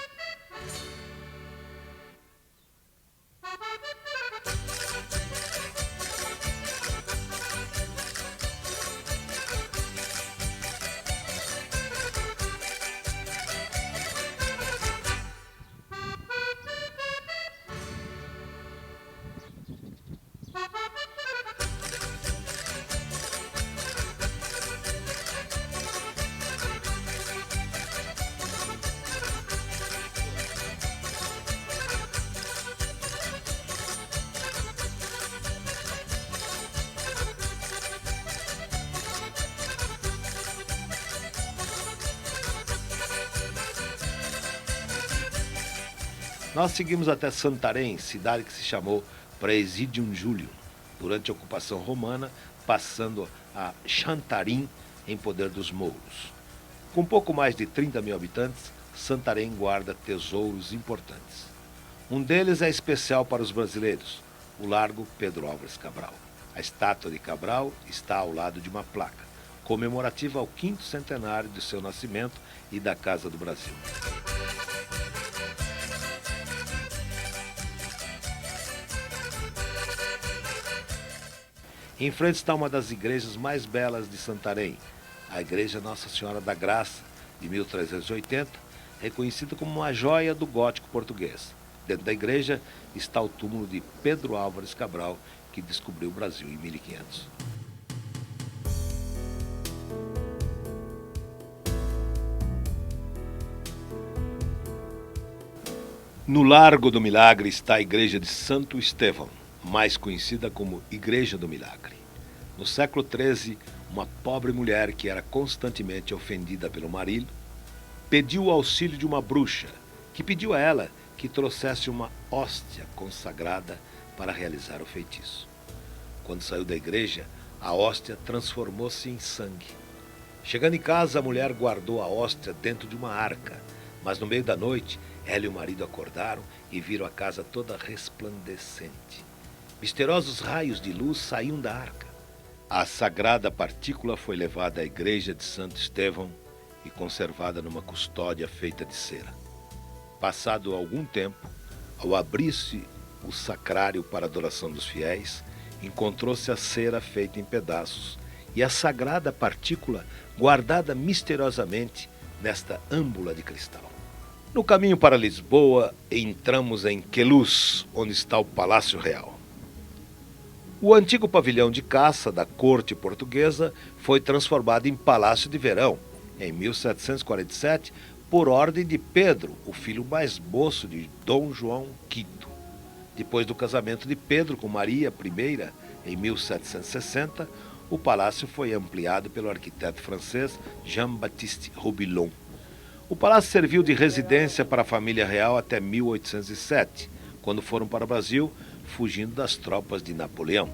Nós seguimos até Santarém, cidade que se chamou Praesidium Julium, durante a ocupação romana, passando a Chantarim em poder dos mouros. Com pouco mais de 30 mil habitantes, Santarém guarda tesouros importantes. Um deles é especial para os brasileiros, o Largo Pedro Álvares Cabral. A estátua de Cabral está ao lado de uma placa, comemorativa ao 5º centenário de seu nascimento e da Casa do Brasil. Em frente está uma das igrejas mais belas de Santarém, a Igreja Nossa Senhora da Graça, de 1380, reconhecida como uma joia do gótico português. Dentro da igreja está o túmulo de Pedro Álvares Cabral, que descobriu o Brasil em 1500. No Largo do Milagre está a igreja de Santo Estevão, mais conhecida como Igreja do Milagre. No século XIII, uma pobre mulher que era constantemente ofendida pelo marido, pediu o auxílio de uma bruxa, que pediu a ela que trouxesse uma hóstia consagrada para realizar o feitiço. Quando saiu da igreja, a hóstia transformou-se em sangue. Chegando em casa, a mulher guardou a hóstia dentro de uma arca, mas no meio da noite, ela e o marido acordaram e viram a casa toda resplandecente. Misteriosos raios de luz saíam da arca. A sagrada partícula foi levada à igreja de Santo Estevão e conservada numa custódia feita de cera. Passado algum tempo, ao abrir-se o sacrário para a adoração dos fiéis, encontrou-se a cera feita em pedaços e a sagrada partícula guardada misteriosamente nesta âmbula de cristal. No caminho para Lisboa, entramos em Queluz, onde está o Palácio Real. O antigo pavilhão de caça da corte portuguesa foi transformado em Palácio de Verão, em 1747, por ordem de Pedro, o filho mais moço de Dom João V. Depois do casamento de Pedro com Maria I, em 1760, o palácio foi ampliado pelo arquiteto francês Jean-Baptiste Roubilon. O palácio serviu de residência para a família real até 1807, quando foram para o Brasil, fugindo das tropas de Napoleão.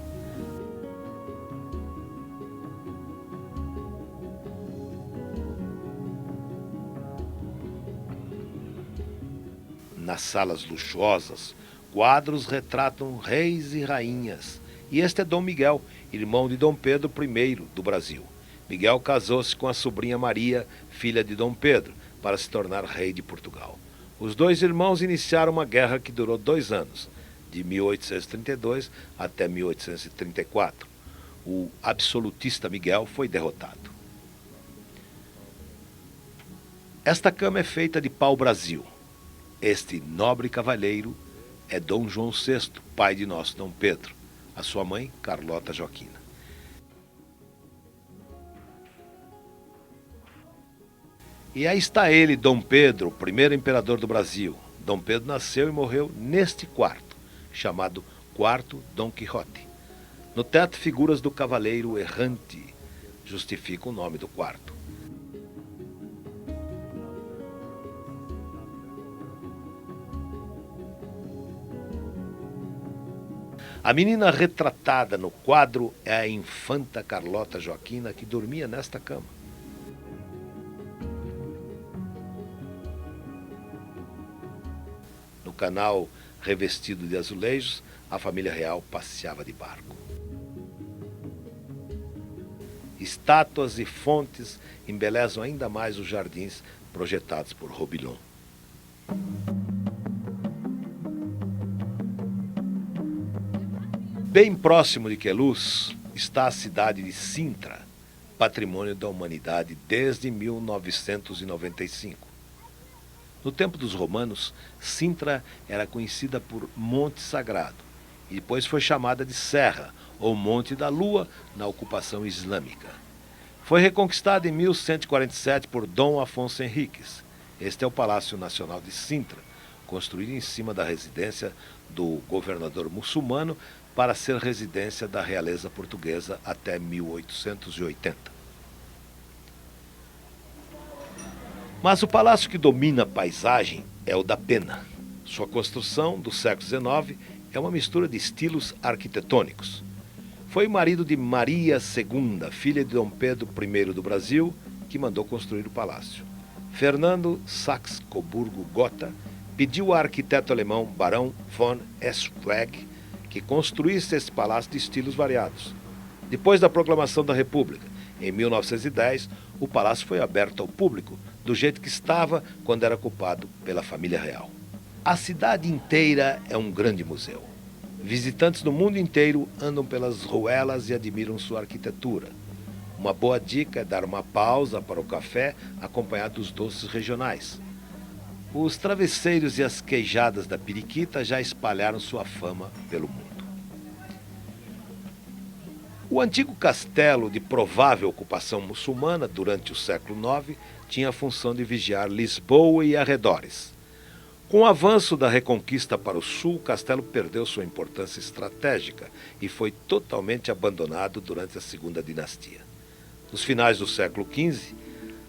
Nas salas luxuosas, quadros retratam reis e rainhas. E este é Dom Miguel, irmão de Dom Pedro I do Brasil. Miguel casou-se com a sobrinha Maria, filha de Dom Pedro, para se tornar rei de Portugal. Os dois irmãos iniciaram uma guerra que durou 2 anos, de 1832 até 1834. O absolutista Miguel foi derrotado. Esta cama é feita de pau-brasil. Este nobre cavalheiro é Dom João VI, pai de nosso Dom Pedro. A sua mãe, Carlota Joaquina. E aí está ele, Dom Pedro, o primeiro imperador do Brasil. Dom Pedro nasceu e morreu neste quarto, chamado Quarto Dom Quixote. No teto, figuras do cavaleiro errante justificam o nome do quarto. A menina retratada no quadro é a infanta Carlota Joaquina, que dormia nesta cama. No canal revestido de azulejos, a família real passeava de barco. Estátuas e fontes embelezam ainda mais os jardins projetados por Roubilon. Bem próximo de Queluz está a cidade de Sintra, patrimônio da humanidade desde 1995. No tempo dos romanos, Sintra era conhecida por Monte Sagrado e depois foi chamada de Serra, ou Monte da Lua, na ocupação islâmica. Foi reconquistada em 1147 por Dom Afonso Henriques. Este é o Palácio Nacional de Sintra, construído em cima da residência do governador muçulmano para ser residência da realeza portuguesa até 1880. Mas o palácio que domina a paisagem é o da Pena. Sua construção, do século XIX, é uma mistura de estilos arquitetônicos. Foi o marido de Maria II, filha de Dom Pedro I do Brasil, que mandou construir o palácio. Fernando Saxe-Coburgo-Gotha pediu ao arquiteto alemão Barão von Esweg que construísse esse palácio de estilos variados. Depois da proclamação da República, em 1910, o palácio foi aberto ao público, do jeito que estava quando era ocupado pela família real. A cidade inteira é um grande museu. Visitantes do mundo inteiro andam pelas ruelas e admiram sua arquitetura. Uma boa dica é dar uma pausa para o café acompanhado dos doces regionais. Os travesseiros e as queijadas da periquita já espalharam sua fama pelo mundo. O antigo castelo de provável ocupação muçulmana durante o século IX tinha a função de vigiar Lisboa e arredores. Com o avanço da Reconquista para o sul, o castelo perdeu sua importância estratégica e foi totalmente abandonado durante a Segunda Dinastia. Nos finais do século XV,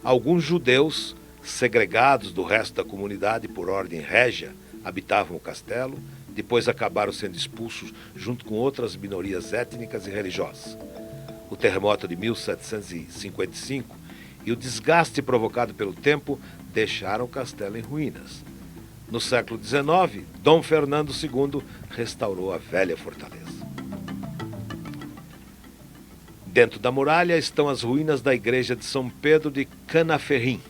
alguns judeus, segregados do resto da comunidade por ordem régia, habitavam o castelo, depois acabaram sendo expulsos junto com outras minorias étnicas e religiosas. O terremoto de 1755 e o desgaste provocado pelo tempo deixaram o castelo em ruínas. No século XIX, Dom Fernando II restaurou a velha fortaleza. Dentro da muralha estão as ruínas da igreja de São Pedro de Canaferrim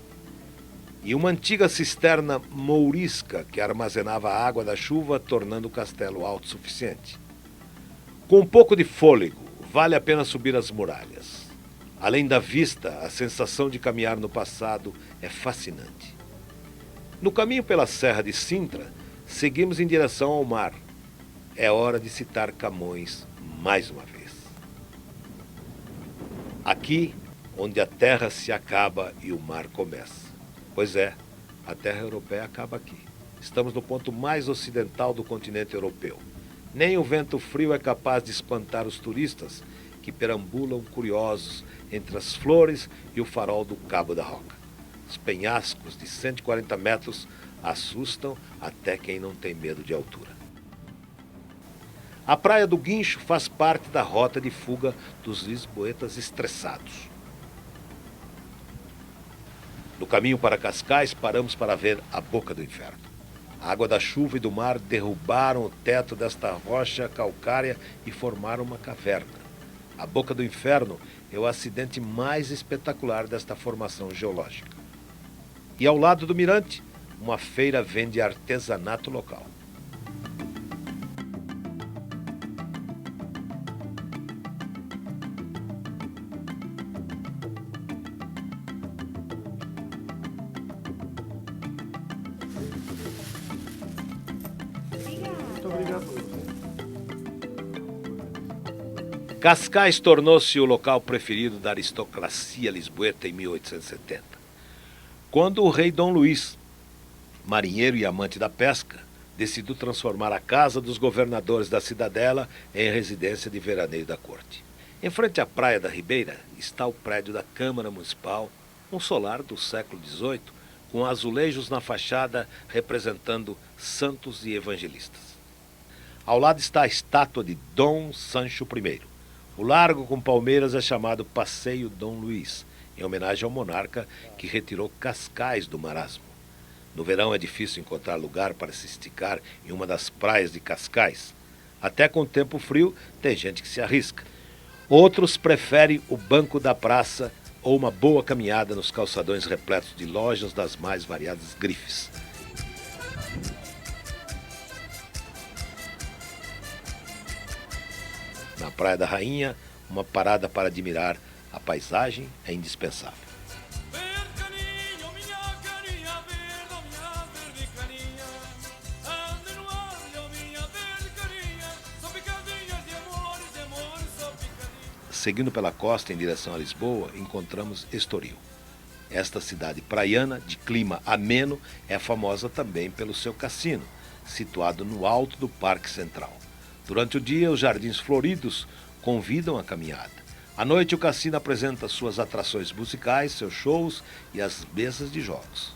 e uma antiga cisterna mourisca que armazenava a água da chuva, tornando o castelo autossuficiente. Com um pouco de fôlego, vale a pena subir as muralhas. Além da vista, a sensação de caminhar no passado é fascinante. No caminho pela Serra de Sintra, seguimos em direção ao mar. É hora de citar Camões mais uma vez. Aqui, onde a terra se acaba e o mar começa. Pois é, a terra europeia acaba aqui. Estamos no ponto mais ocidental do continente europeu. Nem o vento frio é capaz de espantar os turistas que perambulam curiosos entre as flores e o farol do Cabo da Roca. Os penhascos de 140 metros assustam até quem não tem medo de altura. A Praia do Guincho faz parte da rota de fuga dos lisboetas estressados. No caminho para Cascais, paramos para ver a Boca do Inferno. A água da chuva e do mar derrubaram o teto desta rocha calcária e formaram uma caverna. A Boca do Inferno é o acidente mais espetacular desta formação geológica. E ao lado do mirante, uma feira vende artesanato local. Cascais tornou-se o local preferido da aristocracia lisboeta em 1870, quando o rei Dom Luís, marinheiro e amante da pesca, decidiu transformar a casa dos governadores da cidadela em residência de veraneio da corte. Em frente à Praia da Ribeira está o prédio da Câmara Municipal, um solar do século XVIII, com azulejos na fachada representando santos e evangelistas. Ao lado está a estátua de Dom Sancho I. O largo com palmeiras é chamado Passeio Dom Luís, em homenagem ao monarca que retirou Cascais do marasmo. No verão é difícil encontrar lugar para se esticar em uma das praias de Cascais. Até com o tempo frio, tem gente que se arrisca. Outros preferem o banco da praça ou uma boa caminhada nos calçadões repletos de lojas das mais variadas grifes. Na Praia da Rainha, uma parada para admirar a paisagem é indispensável. Seguindo pela costa em direção a Lisboa, encontramos Estoril. Esta cidade praiana, de clima ameno, é famosa também pelo seu cassino, situado no alto do Parque Central. Durante o dia, os jardins floridos convidam a caminhada. À noite, o cassino apresenta suas atrações musicais, seus shows e as mesas de jogos.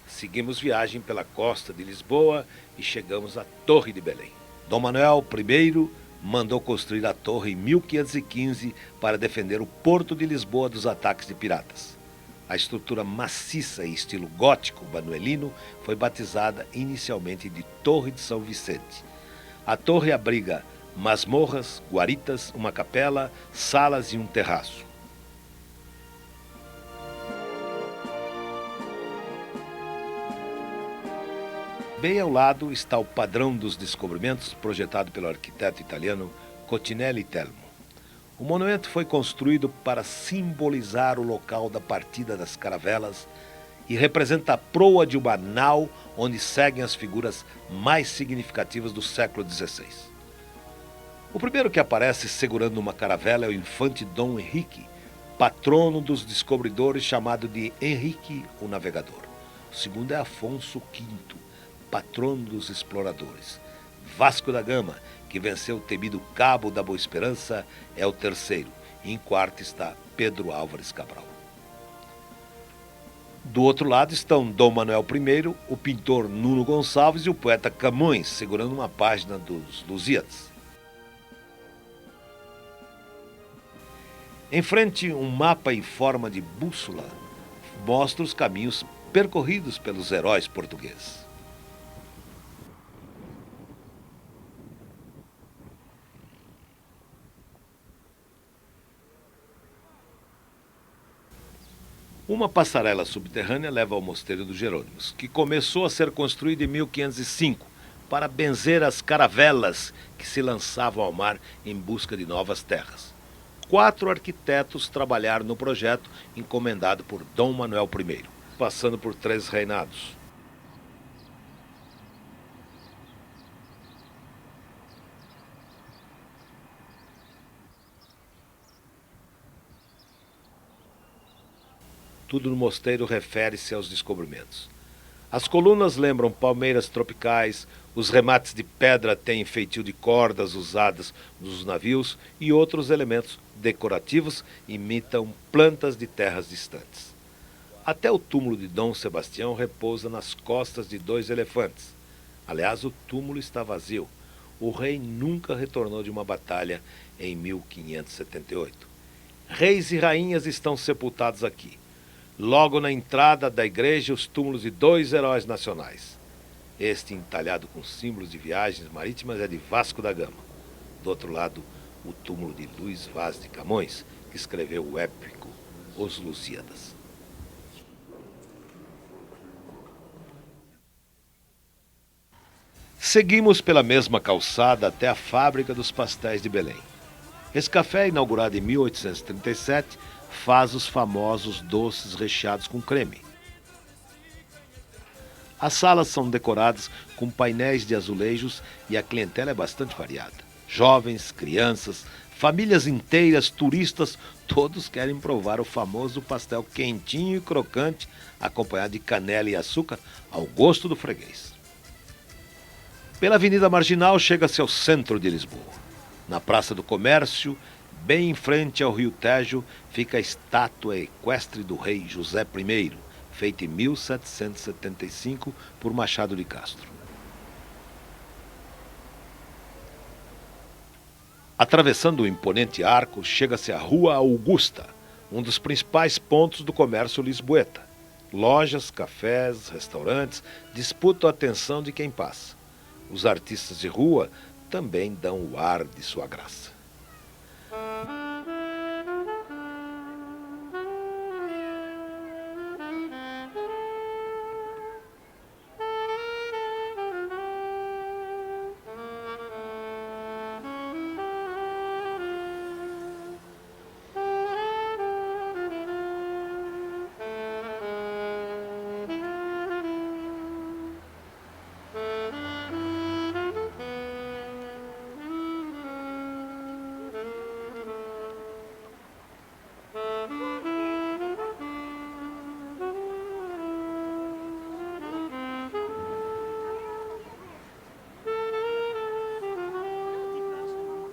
Seguimos viagem pela costa de Lisboa e chegamos à Torre de Belém. Dom Manuel I mandou construir a torre em 1515 para defender o porto de Lisboa dos ataques de piratas. A estrutura maciça em estilo gótico manuelino foi batizada inicialmente de Torre de São Vicente. A torre abriga masmorras, guaritas, uma capela, salas e um terraço. Bem ao lado está o padrão dos descobrimentos projetado pelo arquiteto italiano Cottinelli Telmo. O monumento foi construído para simbolizar o local da partida das caravelas e representa a proa de uma nau onde seguem as figuras mais significativas do século XVI. O primeiro que aparece segurando uma caravela é o infante Dom Henrique, patrono dos descobridores, chamado de Henrique o Navegador. O segundo é Afonso V, patrono dos exploradores. Vasco da Gama, que venceu o temido Cabo da Boa Esperança, é o terceiro. E em quarto está Pedro Álvares Cabral. Do outro lado estão Dom Manuel I, o pintor Nuno Gonçalves e o poeta Camões, segurando uma página dos Lusíadas. Em frente, um mapa em forma de bússola mostra os caminhos percorridos pelos heróis portugueses. Uma passarela subterrânea leva ao Mosteiro dos Jerônimos, que começou a ser construído em 1505 para benzer as caravelas que se lançavam ao mar em busca de novas terras. 4 arquitetos trabalharam no projeto encomendado por Dom Manuel I, passando por 3 reinados. Tudo no mosteiro refere-se aos descobrimentos. As colunas lembram palmeiras tropicais, os remates de pedra têm feitio de cordas usadas nos navios e outros elementos decorativos imitam plantas de terras distantes. Até o túmulo de Dom Sebastião repousa nas costas de 2 elefantes. Aliás, o túmulo está vazio. O rei nunca retornou de uma batalha em 1578. Reis e rainhas estão sepultados aqui. Logo na entrada da igreja, os túmulos de 2 heróis nacionais. Este, entalhado com símbolos de viagens marítimas, é de Vasco da Gama. Do outro lado, o túmulo de Luís Vaz de Camões, que escreveu o épico Os Lusíadas. Seguimos pela mesma calçada até a fábrica dos pastéis de Belém. Esse café, inaugurado em 1837, faz os famosos doces recheados com creme. As salas são decoradas com painéis de azulejos e a clientela é bastante variada. Jovens, crianças, famílias inteiras, turistas, todos querem provar o famoso pastel quentinho e crocante, acompanhado de canela e açúcar, ao gosto do freguês. Pela Avenida Marginal chega-se ao centro de Lisboa. Na Praça do Comércio, bem em frente ao Rio Tejo, fica a estátua equestre do rei José I, feita em 1775 por Machado de Castro. Atravessando o imponente arco, chega-se à Rua Augusta, um dos principais pontos do comércio lisboeta. Lojas, cafés, restaurantes disputam a atenção de quem passa. Os artistas de rua também dão o ar de sua graça.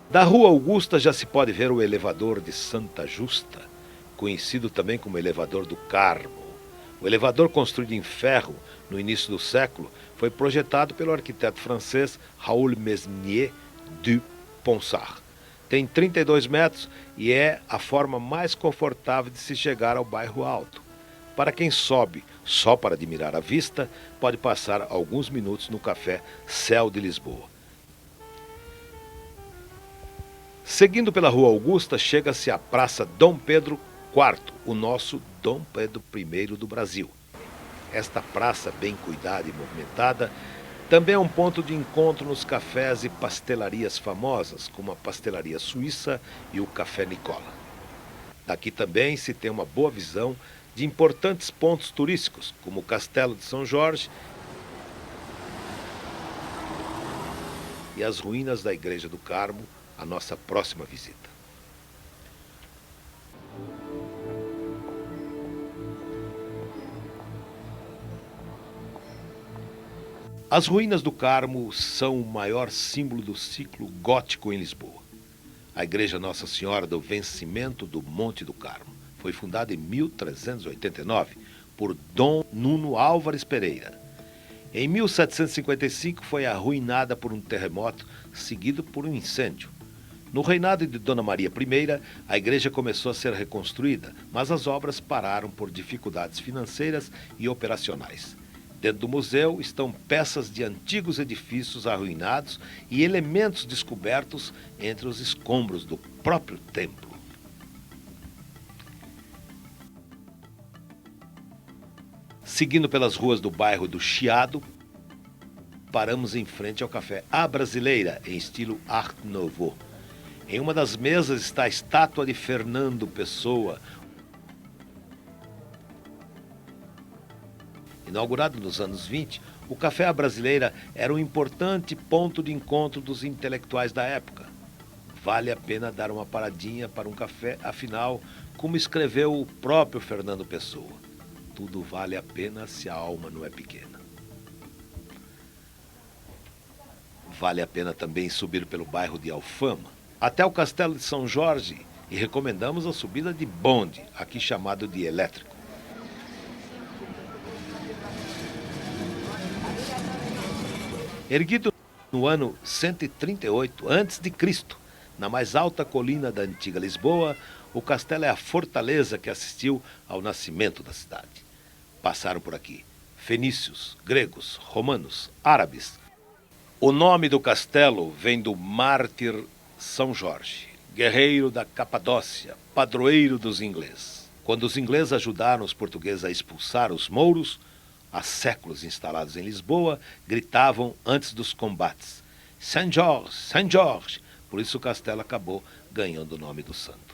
Da Rua Augusta já se pode ver o elevador de Santa Justa, conhecido também como elevador do Carmo. O elevador, construído em ferro no início do século, foi projetado pelo arquiteto francês Raoul Mesnier du Ponsard. Tem 32 metros e é a forma mais confortável de se chegar ao bairro Alto. Para quem sobe só para admirar a vista, pode passar alguns minutos no café Céu de Lisboa. Seguindo pela Rua Augusta, chega-se à Praça Dom Pedro IV, o nosso Dom Pedro I do Brasil. Esta praça, bem cuidada e movimentada, também é um ponto de encontro nos cafés e pastelarias famosas, como a Pastelaria Suíça e o Café Nicola. Daqui também se tem uma boa visão de importantes pontos turísticos, como o Castelo de São Jorge e as ruínas da Igreja do Carmo, a nossa próxima visita. As ruínas do Carmo são o maior símbolo do ciclo gótico em Lisboa. A Igreja Nossa Senhora do Vencimento do Monte do Carmo foi fundada em 1389 por Dom Nuno Álvares Pereira. Em 1755 foi arruinada por um terremoto seguido por um incêndio. No reinado de Dona Maria I, a igreja começou a ser reconstruída, mas as obras pararam por dificuldades financeiras e operacionais. Dentro do museu estão peças de antigos edifícios arruinados e elementos descobertos entre os escombros do próprio templo. Seguindo pelas ruas do bairro do Chiado, paramos em frente ao café A Brasileira, em estilo Art Nouveau. Em uma das mesas está a estátua de Fernando Pessoa. Inaugurado nos anos 20, o Café A Brasileira era um importante ponto de encontro dos intelectuais da época. Vale a pena dar uma paradinha para um café, afinal, como escreveu o próprio Fernando Pessoa, tudo vale a pena se a alma não é pequena. Vale a pena também subir pelo bairro de Alfama, até o Castelo de São Jorge, e recomendamos a subida de bonde, aqui chamado de elétrico. Erguido no ano 138 a.C., na mais alta colina da antiga Lisboa, o castelo é a fortaleza que assistiu ao nascimento da cidade. Passaram por aqui fenícios, gregos, romanos, árabes. O nome do castelo vem do mártir São Jorge, guerreiro da Capadócia, padroeiro dos ingleses. Quando os ingleses ajudaram os portugueses a expulsar os mouros, há séculos instalados em Lisboa, gritavam antes dos combates: Saint George, Saint George! Por isso o castelo acabou ganhando o nome do santo.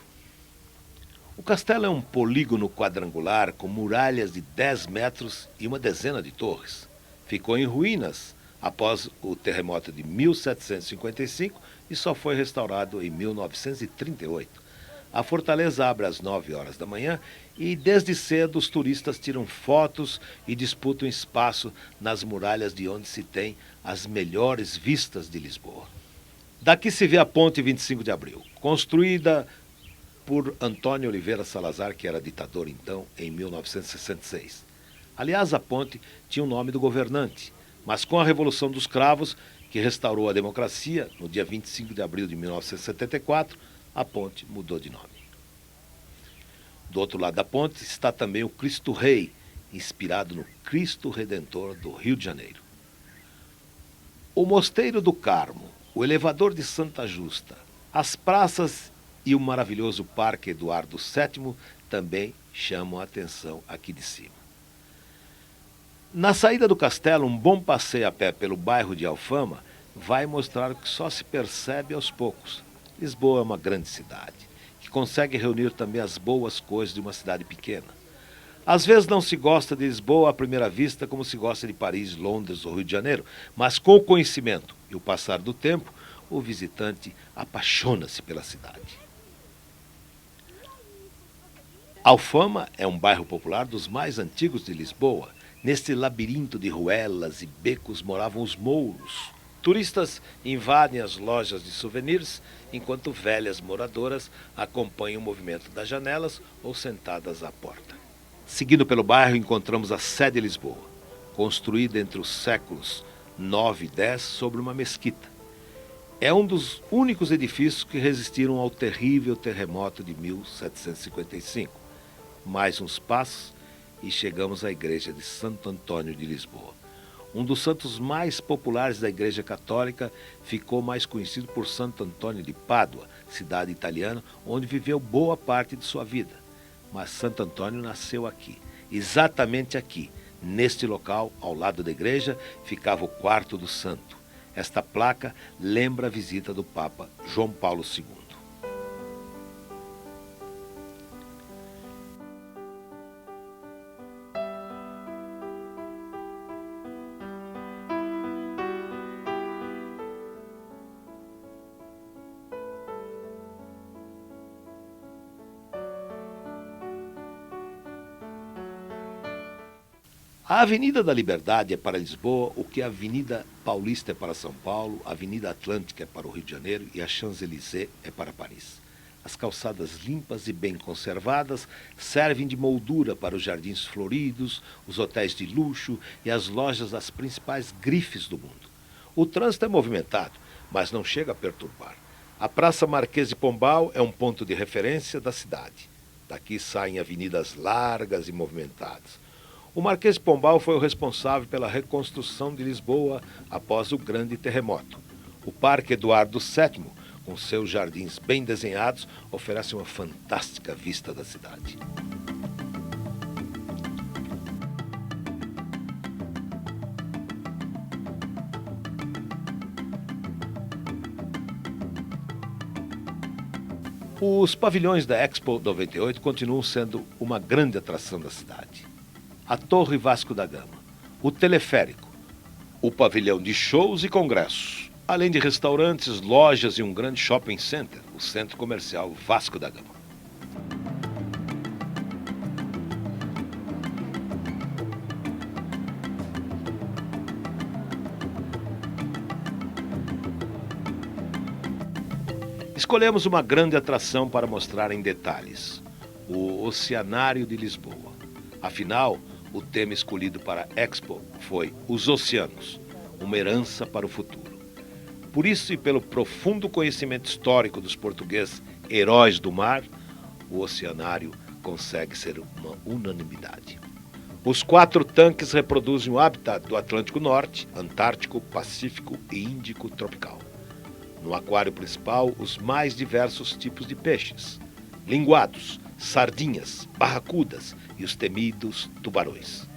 O castelo é um polígono quadrangular com muralhas de 10 metros e uma dezena de torres. Ficou em ruínas após o terremoto de 1755 e só foi restaurado em 1938. A fortaleza abre às 9 horas da manhã e desde cedo os turistas tiram fotos e disputam espaço nas muralhas de onde se tem as melhores vistas de Lisboa. Daqui se vê a Ponte 25 de Abril, construída por Antônio Oliveira Salazar, que era ditador então, em 1966. Aliás, a ponte tinha o nome do governante, mas com a Revolução dos Cravos, que restaurou a democracia, no dia 25 de abril de 1974, a ponte mudou de nome. Do outro lado da ponte está também o Cristo Rei, inspirado no Cristo Redentor do Rio de Janeiro. O Mosteiro do Carmo, o elevador de Santa Justa, as praças e o maravilhoso Parque Eduardo VII também chamam a atenção aqui de cima. Na saída do castelo, um bom passeio a pé pelo bairro de Alfama vai mostrar o que só se percebe aos poucos. Lisboa é uma grande cidade, que consegue reunir também as boas coisas de uma cidade pequena. Às vezes não se gosta de Lisboa à primeira vista como se gosta de Paris, Londres ou Rio de Janeiro, mas com o conhecimento e o passar do tempo, o visitante apaixona-se pela cidade. Alfama é um bairro popular dos mais antigos de Lisboa. Neste labirinto de ruelas e becos moravam os mouros. Turistas invadem as lojas de souvenirs, enquanto velhas moradoras acompanham o movimento das janelas ou sentadas à porta. Seguindo pelo bairro, encontramos a sede de Lisboa, construída entre os séculos 9 e 10 sobre uma mesquita. É um dos únicos edifícios que resistiram ao terrível terremoto de 1755. Mais uns passos e chegamos à igreja de Santo Antônio de Lisboa. Um dos santos mais populares da Igreja Católica, ficou mais conhecido por Santo Antônio de Pádua, cidade italiana, onde viveu boa parte de sua vida. Mas Santo Antônio nasceu aqui, exatamente aqui, neste local, ao lado da igreja, ficava o quarto do santo. Esta placa lembra a visita do Papa João Paulo II. A Avenida da Liberdade é para Lisboa o que a Avenida Paulista é para São Paulo, a Avenida Atlântica é para o Rio de Janeiro e a Champs-Élysées é para Paris. As calçadas limpas e bem conservadas servem de moldura para os jardins floridos, os hotéis de luxo e as lojas das principais grifes do mundo. O trânsito é movimentado, mas não chega a perturbar. A Praça Marquês de Pombal é um ponto de referência da cidade. Daqui saem avenidas largas e movimentadas. O Marquês de Pombal foi o responsável pela reconstrução de Lisboa após o grande terremoto. O Parque Eduardo VII, com seus jardins bem desenhados, oferece uma fantástica vista da cidade. Os pavilhões da Expo 98 continuam sendo uma grande atração da cidade. A Torre Vasco da Gama, o teleférico, o pavilhão de shows e congressos, além de restaurantes, lojas e um grande shopping center, o Centro Comercial Vasco da Gama. Escolhemos uma grande atração para mostrar em detalhes, o Oceanário de Lisboa. Afinal, o tema escolhido para a Expo foi Os Oceanos, uma herança para o futuro. Por isso e pelo profundo conhecimento histórico dos portugueses heróis do mar, o Oceanário consegue ser uma unanimidade. Os 4 tanques reproduzem o habitat do Atlântico Norte, Antártico, Pacífico e Índico tropical. No aquário principal, os mais diversos tipos de peixes: linguados, sardinhas, barracudas e os temidos tubarões.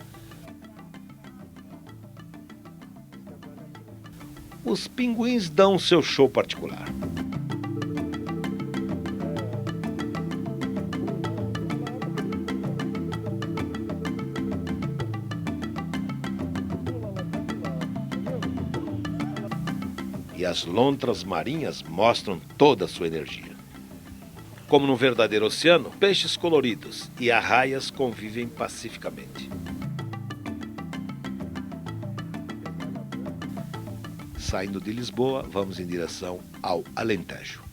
Os pinguins dão seu show particular. E as lontras marinhas mostram toda a sua energia. Como num verdadeiro oceano, peixes coloridos e arraias convivem pacificamente. Saindo de Lisboa, vamos em direção ao Alentejo.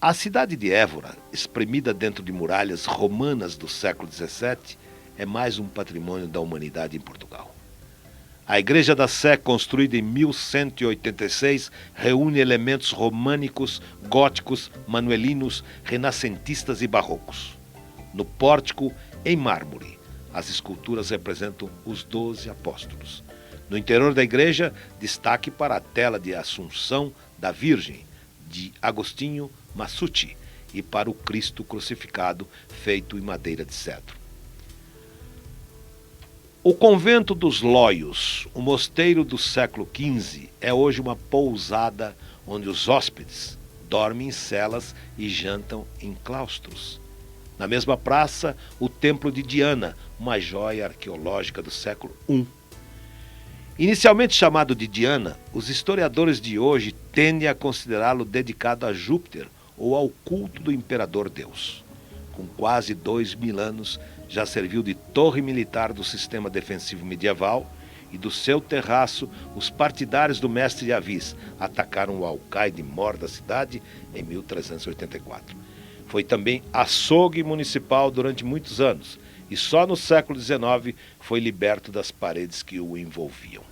A cidade de Évora, espremida dentro de muralhas romanas do século XVII, é mais um patrimônio da humanidade em Portugal. A Igreja da Sé, construída em 1186, reúne elementos românicos, góticos, manuelinos, renascentistas e barrocos. No pórtico, em mármore, as esculturas representam os 12 apóstolos. No interior da igreja, destaque para a tela de Assunção da Virgem, de Agostinho Massucci, e para o Cristo crucificado, feito em madeira de cedro. O convento dos Lóios, um mosteiro do século XV, é hoje uma pousada onde os hóspedes dormem em celas e jantam em claustros. Na mesma praça, o Templo de Diana, uma joia arqueológica do século I. Inicialmente chamado de Diana, os historiadores de hoje tendem a considerá-lo dedicado a Júpiter ou ao culto do imperador Deus. Com quase 2000 anos, já serviu de torre militar do sistema defensivo medieval e do seu terraço, os partidários do mestre de Avis atacaram o alcaide-mor da cidade em 1384. Foi também açougue municipal durante muitos anos e só no século XIX foi liberto das paredes que o envolviam.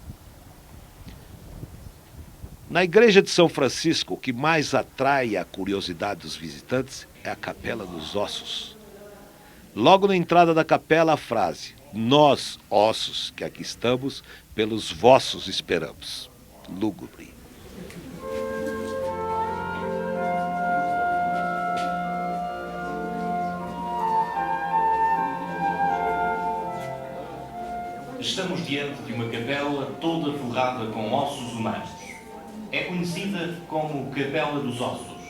Na igreja de São Francisco, o que mais atrai a curiosidade dos visitantes é a Capela dos Ossos. Logo na entrada da capela, a frase: "Nós, ossos, que aqui estamos, pelos vossos esperamos." Lúgubre. Estamos diante de uma capela toda forrada com ossos humanos. É conhecida como Capela dos Ossos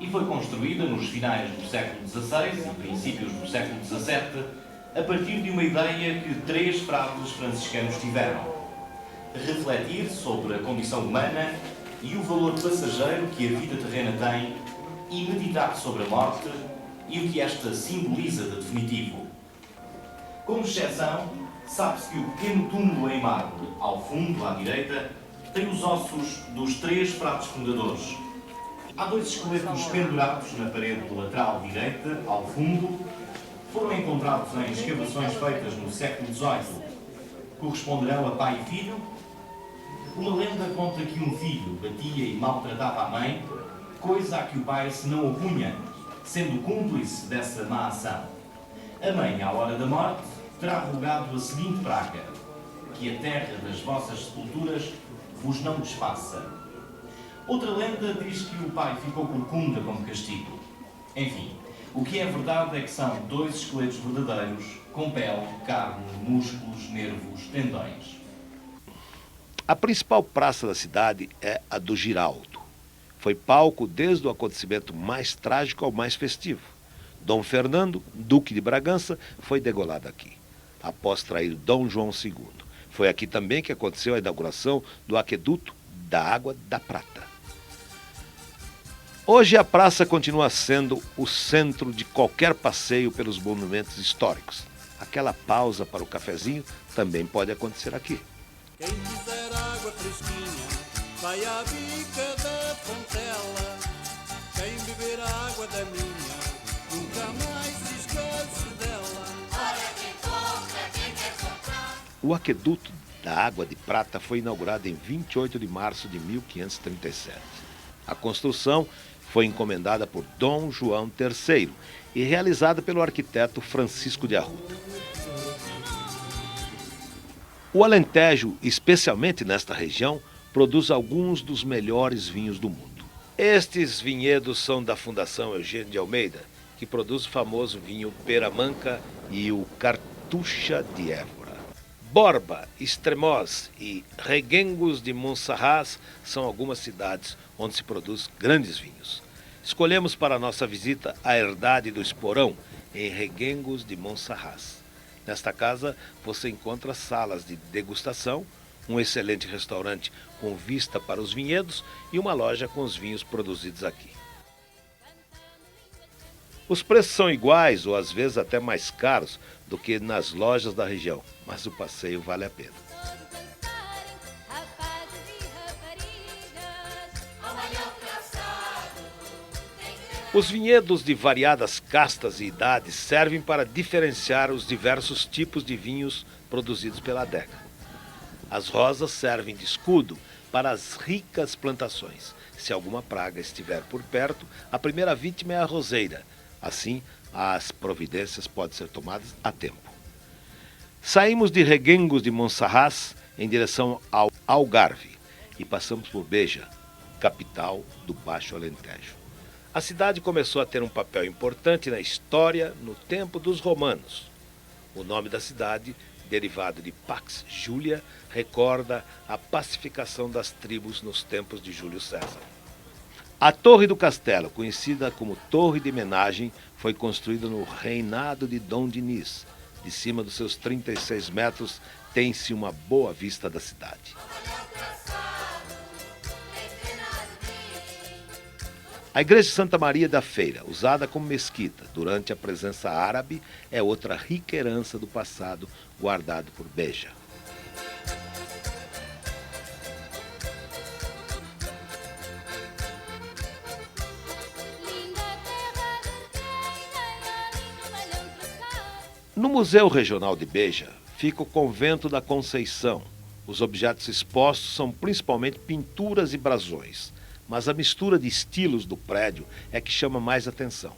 e foi construída nos finais do século XVI e princípios do século XVII a partir de uma ideia que 3 frades franciscanos tiveram: refletir sobre a condição humana e o valor passageiro que a vida terrena tem e meditar sobre a morte e o que esta simboliza de definitivo. Como exceção, sabe-se que o pequeno túmulo em mármore, ao fundo, à direita, tem os ossos dos 3 frades fundadores. Há 2 esqueletos pendurados na parede lateral direita, ao fundo. Foram encontrados em escavações feitas no século XVIII. Corresponderão a pai e filho? Uma lenda conta que um filho batia e maltratava a mãe, coisa a que o pai se não opunha, sendo cúmplice dessa má ação. A mãe, à hora da morte, terá rogado a seguinte praga: que a terra das vossas sepulturas vos não desfaça. Outra lenda diz que o pai ficou corcunda como castigo. Enfim, o que é verdade é que são 2 esqueletos verdadeiros, com pele, carne, músculos, nervos, tendões. A principal praça da cidade é a do Giraldo. Foi palco desde o acontecimento mais trágico ao mais festivo. Dom Fernando, duque de Bragança, foi degolado aqui, após trair Dom João II. Foi aqui também que aconteceu a inauguração do aqueduto da Água da Prata. Hoje a praça continua sendo o centro de qualquer passeio pelos monumentos históricos. Aquela pausa para o cafezinho também pode acontecer aqui. Quem quiser água fresquinha, vai à bica da Fontela. Quem beber a água da minha, nunca mais se esquece dela. O aqueduto da Água de Prata foi inaugurado em 28 de março de 1537. A construção foi encomendada por Dom João III e realizada pelo arquiteto Francisco de Arruda. O Alentejo, especialmente nesta região, produz alguns dos melhores vinhos do mundo. Estes vinhedos são da Fundação Eugênio de Almeida, que produz o famoso vinho Peramanca e o Cartucha de Évora. Borba, Estremoz e Reguengos de Monsaraz são algumas cidades onde se produz grandes vinhos. Escolhemos para nossa visita a Herdade do Esporão, em Reguengos de Monsaraz. Nesta casa você encontra salas de degustação, um excelente restaurante com vista para os vinhedos e uma loja com os vinhos produzidos aqui. Os preços são iguais ou às vezes até mais caros do que nas lojas da região, mas o passeio vale a pena. Os vinhedos de variadas castas e idades servem para diferenciar os diversos tipos de vinhos produzidos pela adega. As rosas servem de escudo para as ricas plantações. Se alguma praga estiver por perto, a primeira vítima é a roseira. Assim, as providências podem ser tomadas a tempo. Saímos de Reguengos de Monsaraz em direção ao Algarve e passamos por Beja, capital do Baixo Alentejo. A cidade começou a ter um papel importante na história no tempo dos romanos. O nome da cidade, derivado de Pax Julia, recorda a pacificação das tribos nos tempos de Júlio César. A Torre do Castelo, conhecida como Torre de Menagem, foi construída no reinado de Dom Dinis. De cima dos seus 36 metros, tem-se uma boa vista da cidade. A Igreja de Santa Maria da Feira, usada como mesquita durante a presença árabe, é outra rica herança do passado guardado por Beja. No Museu Regional de Beja fica o Convento da Conceição. Os objetos expostos são principalmente pinturas e brasões, mas a mistura de estilos do prédio é que chama mais atenção.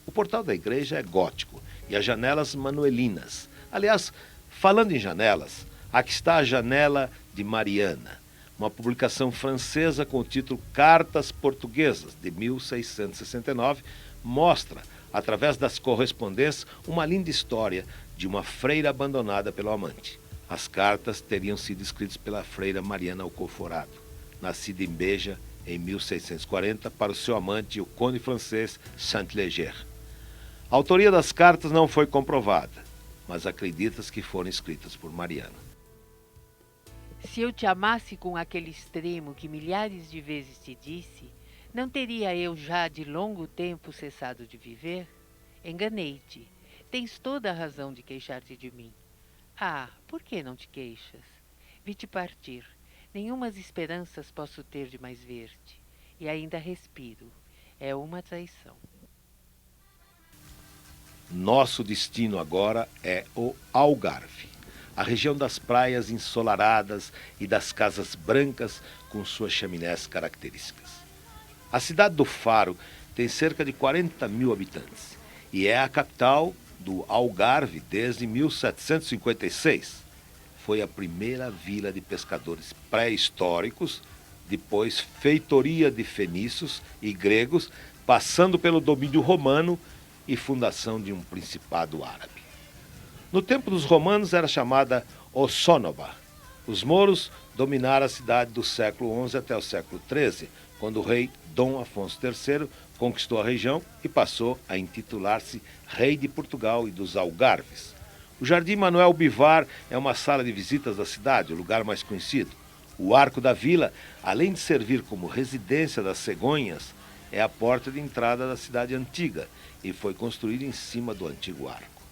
O portal da igreja é gótico e as janelas manuelinas. Aliás, falando em janelas, aqui está a Janela de Mariana, uma publicação francesa com o título Cartas Portuguesas, de 1669, mostra, através das correspondências, uma linda história de uma freira abandonada pelo amante. As cartas teriam sido escritas pela freira Mariana Alcoforado, nascida em Beja em 1640, para o seu amante, o conde francês Saint-Léger. A autoria das cartas não foi comprovada, mas acredita-se que foram escritas por Mariana. Se eu te amasse com aquele extremo que milhares de vezes te disse, não teria eu já de longo tempo cessado de viver? Enganei-te. Tens toda a razão de queixar-te de mim. Ah, por que não te queixas? Vi-te partir. Nenhumas esperanças posso ter de mais ver-te. E ainda respiro. é uma traição. Nosso destino agora é o Algarve, a região das praias ensolaradas e das casas brancas com suas chaminés características. A cidade do Faro tem cerca de 40 mil habitantes e é a capital do Algarve desde 1756. Foi a primeira vila de pescadores pré-históricos, depois feitoria de fenícios e gregos, passando pelo domínio romano e fundação de um principado árabe. No tempo dos romanos era chamada Ossónova. Os mouros dominaram a cidade do século XI até o século XIII, quando o rei Dom Afonso III conquistou a região e passou a intitular-se Rei de Portugal e dos Algarves. O Jardim Manuel Bivar é uma sala de visitas da cidade, o lugar mais conhecido. O Arco da Vila, além de servir como residência das cegonhas, é a porta de entrada da cidade antiga e foi construída em cima do antigo arco.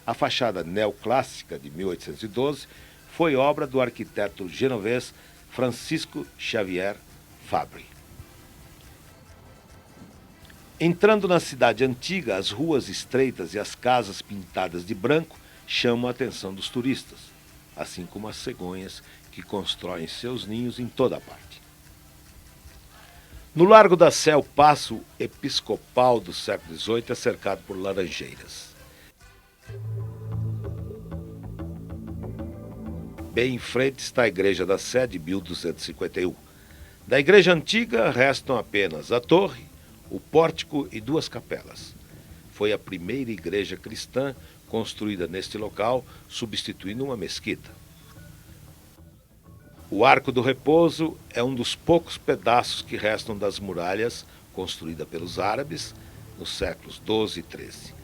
A fachada neoclássica de 1812 foi obra do arquiteto genovês Francisco Xavier Fabri. Entrando na cidade antiga, as ruas estreitas e as casas pintadas de branco chamam a atenção dos turistas, assim como as cegonhas que constroem seus ninhos em toda a parte. No Largo da Sé, o Paço Episcopal do século XVIII é cercado por laranjeiras. Bem em frente está a Igreja da Sé, de 1251. Da igreja antiga restam apenas a torre, o pórtico e duas capelas. Foi a primeira igreja cristã construída neste local, substituindo uma mesquita. O Arco do Repouso é um dos poucos pedaços que restam das muralhas construídas pelos árabes nos séculos XII e XIII.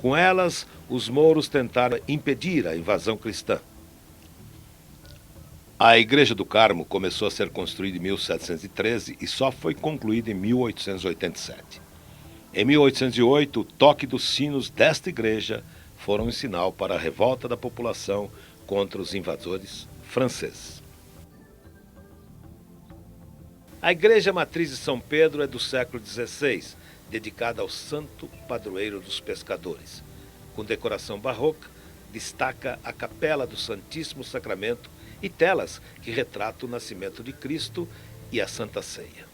Com elas, os mouros tentaram impedir a invasão cristã. A Igreja do Carmo começou a ser construída em 1713 e só foi concluída em 1887. Em 1808, o toque dos sinos desta igreja foram um sinal para a revolta da população contra os invasores franceses. A Igreja Matriz de São Pedro é do século XVI, dedicada ao santo padroeiro dos pescadores. Com decoração barroca, destaca a Capela do Santíssimo Sacramento e telas que retratam o nascimento de Cristo e a Santa Ceia.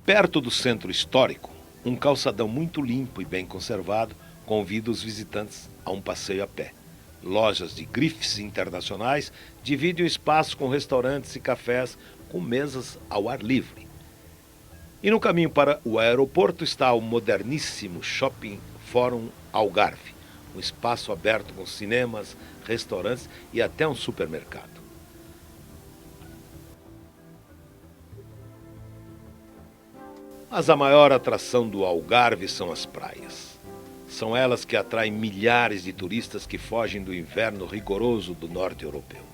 Perto do centro histórico, um calçadão muito limpo e bem conservado convida os visitantes a um passeio a pé. Lojas de grifes internacionais dividem o espaço com restaurantes e cafés com mesas ao ar livre. E no caminho para o aeroporto está o moderníssimo Shopping Fórum Algarve, um espaço aberto com cinemas, restaurantes e até um supermercado. Mas a maior atração do Algarve são as praias. São elas que atraem milhares de turistas que fogem do inverno rigoroso do norte europeu.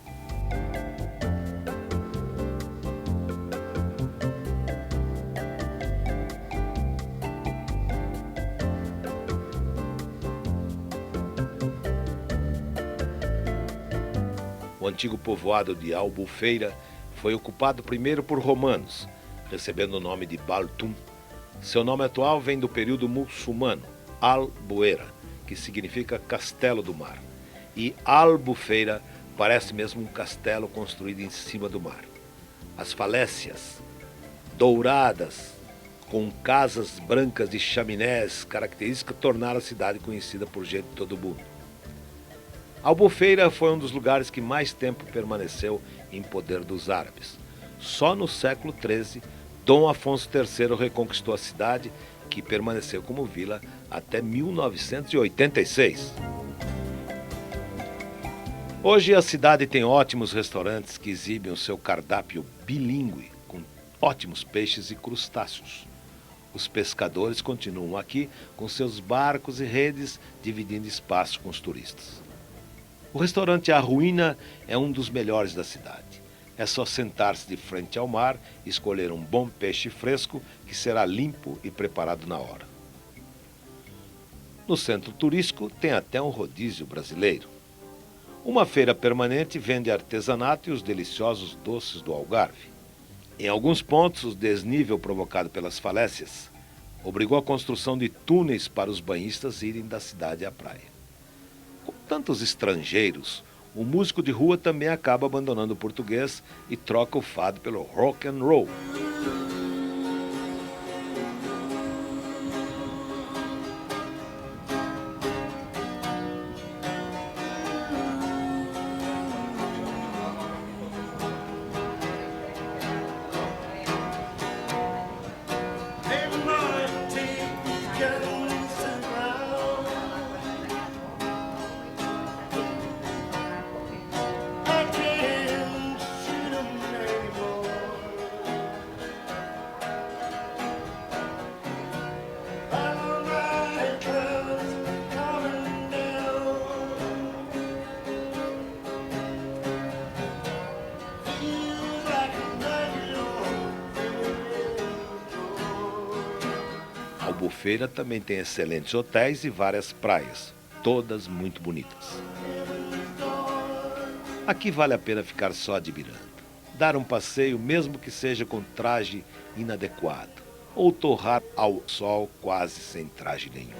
O antigo povoado de Albufeira foi ocupado primeiro por romanos, recebendo o nome de Baltum. Seu nome atual vem do período muçulmano, Albuera, que significa castelo do mar. E Albufeira parece mesmo um castelo construído em cima do mar. As falésias douradas, com casas brancas de chaminés características, tornaram a cidade conhecida por gente de todo o mundo. Albufeira foi um dos lugares que mais tempo permaneceu em poder dos árabes. Só no século XIII, Dom Afonso III reconquistou a cidade, que permaneceu como vila até 1986. Hoje a cidade tem ótimos restaurantes que exibem o seu cardápio bilíngue, com ótimos peixes e crustáceos. Os pescadores continuam aqui com seus barcos e redes, dividindo espaço com os turistas. O restaurante A Ruína é um dos melhores da cidade. É só sentar-se de frente ao mar e escolher um bom peixe fresco que será limpo e preparado na hora. No centro turístico tem até um rodízio brasileiro. Uma feira permanente vende artesanato e os deliciosos doces do Algarve. Em alguns pontos, o desnível provocado pelas falésias Obrigou a construção de túneis para os banhistas irem da cidade à praia. Com tantos estrangeiros, o músico de rua também acaba abandonando o português e troca o fado pelo rock and roll. Albufeira também tem excelentes hotéis e várias praias, todas muito bonitas. Aqui vale a pena ficar só admirando, dar um passeio mesmo que seja com traje inadequado, ou torrar ao sol quase sem traje nenhum.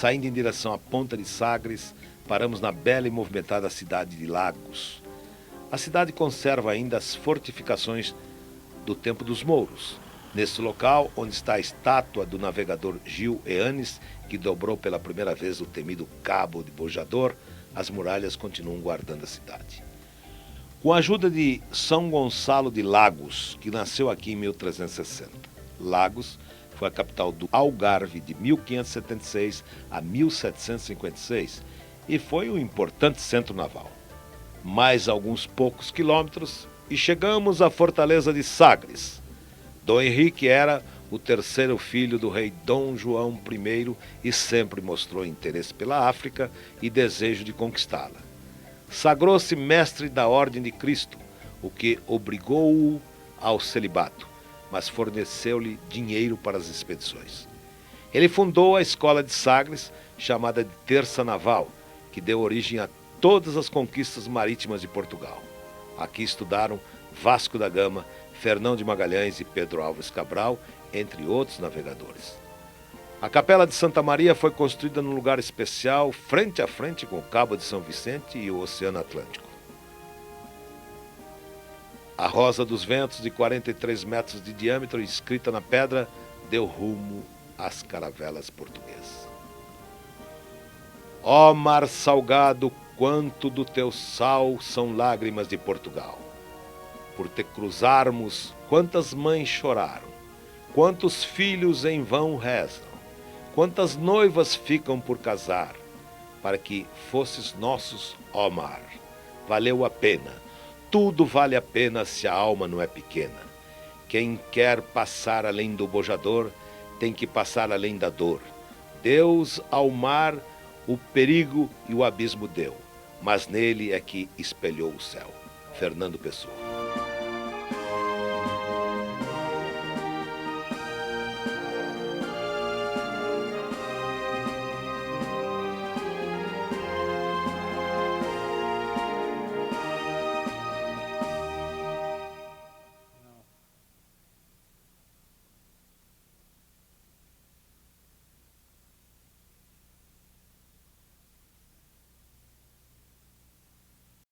Saindo em direção à Ponta de Sagres, paramos na bela e movimentada cidade de Lagos. A cidade conserva ainda as fortificações do tempo dos mouros. Nesse local, onde está a estátua do navegador Gil Eanes, que dobrou pela primeira vez o temido Cabo de Bojador, as muralhas continuam guardando a cidade. Com a ajuda de São Gonçalo de Lagos, que nasceu aqui em 1360, Lagos foi a capital do Algarve de 1576 a 1756 e foi um importante centro naval. Mais alguns poucos quilômetros e chegamos à fortaleza de Sagres. Dom Henrique era o terceiro filho do rei Dom João I e sempre mostrou interesse pela África e desejo de conquistá-la. Sagrou-se mestre da Ordem de Cristo, o que obrigou-o ao celibato, mas forneceu-lhe dinheiro para as expedições. Ele fundou a escola de Sagres, chamada de Terça Naval, que deu origem a todas as conquistas marítimas de Portugal. Aqui estudaram Vasco da Gama, Fernão de Magalhães e Pedro Álvares Cabral, entre outros navegadores. A Capela de Santa Maria foi construída num lugar especial, frente a frente com o Cabo de São Vicente e o Oceano Atlântico. A Rosa dos Ventos, de 43 metros de diâmetro, inscrita na pedra, deu rumo às caravelas portuguesas. Ó mar salgado, quanto do teu sal são lágrimas de Portugal. Por te cruzarmos, quantas mães choraram, quantos filhos em vão rezam, quantas noivas ficam por casar, para que fosses nossos, ó mar. Valeu a pena. Tudo vale a pena se a alma não é pequena. Quem quer passar além do bojador, tem que passar além da dor. Deus ao mar o perigo e o abismo deu, mas nele é que espelhou o céu. Fernando Pessoa.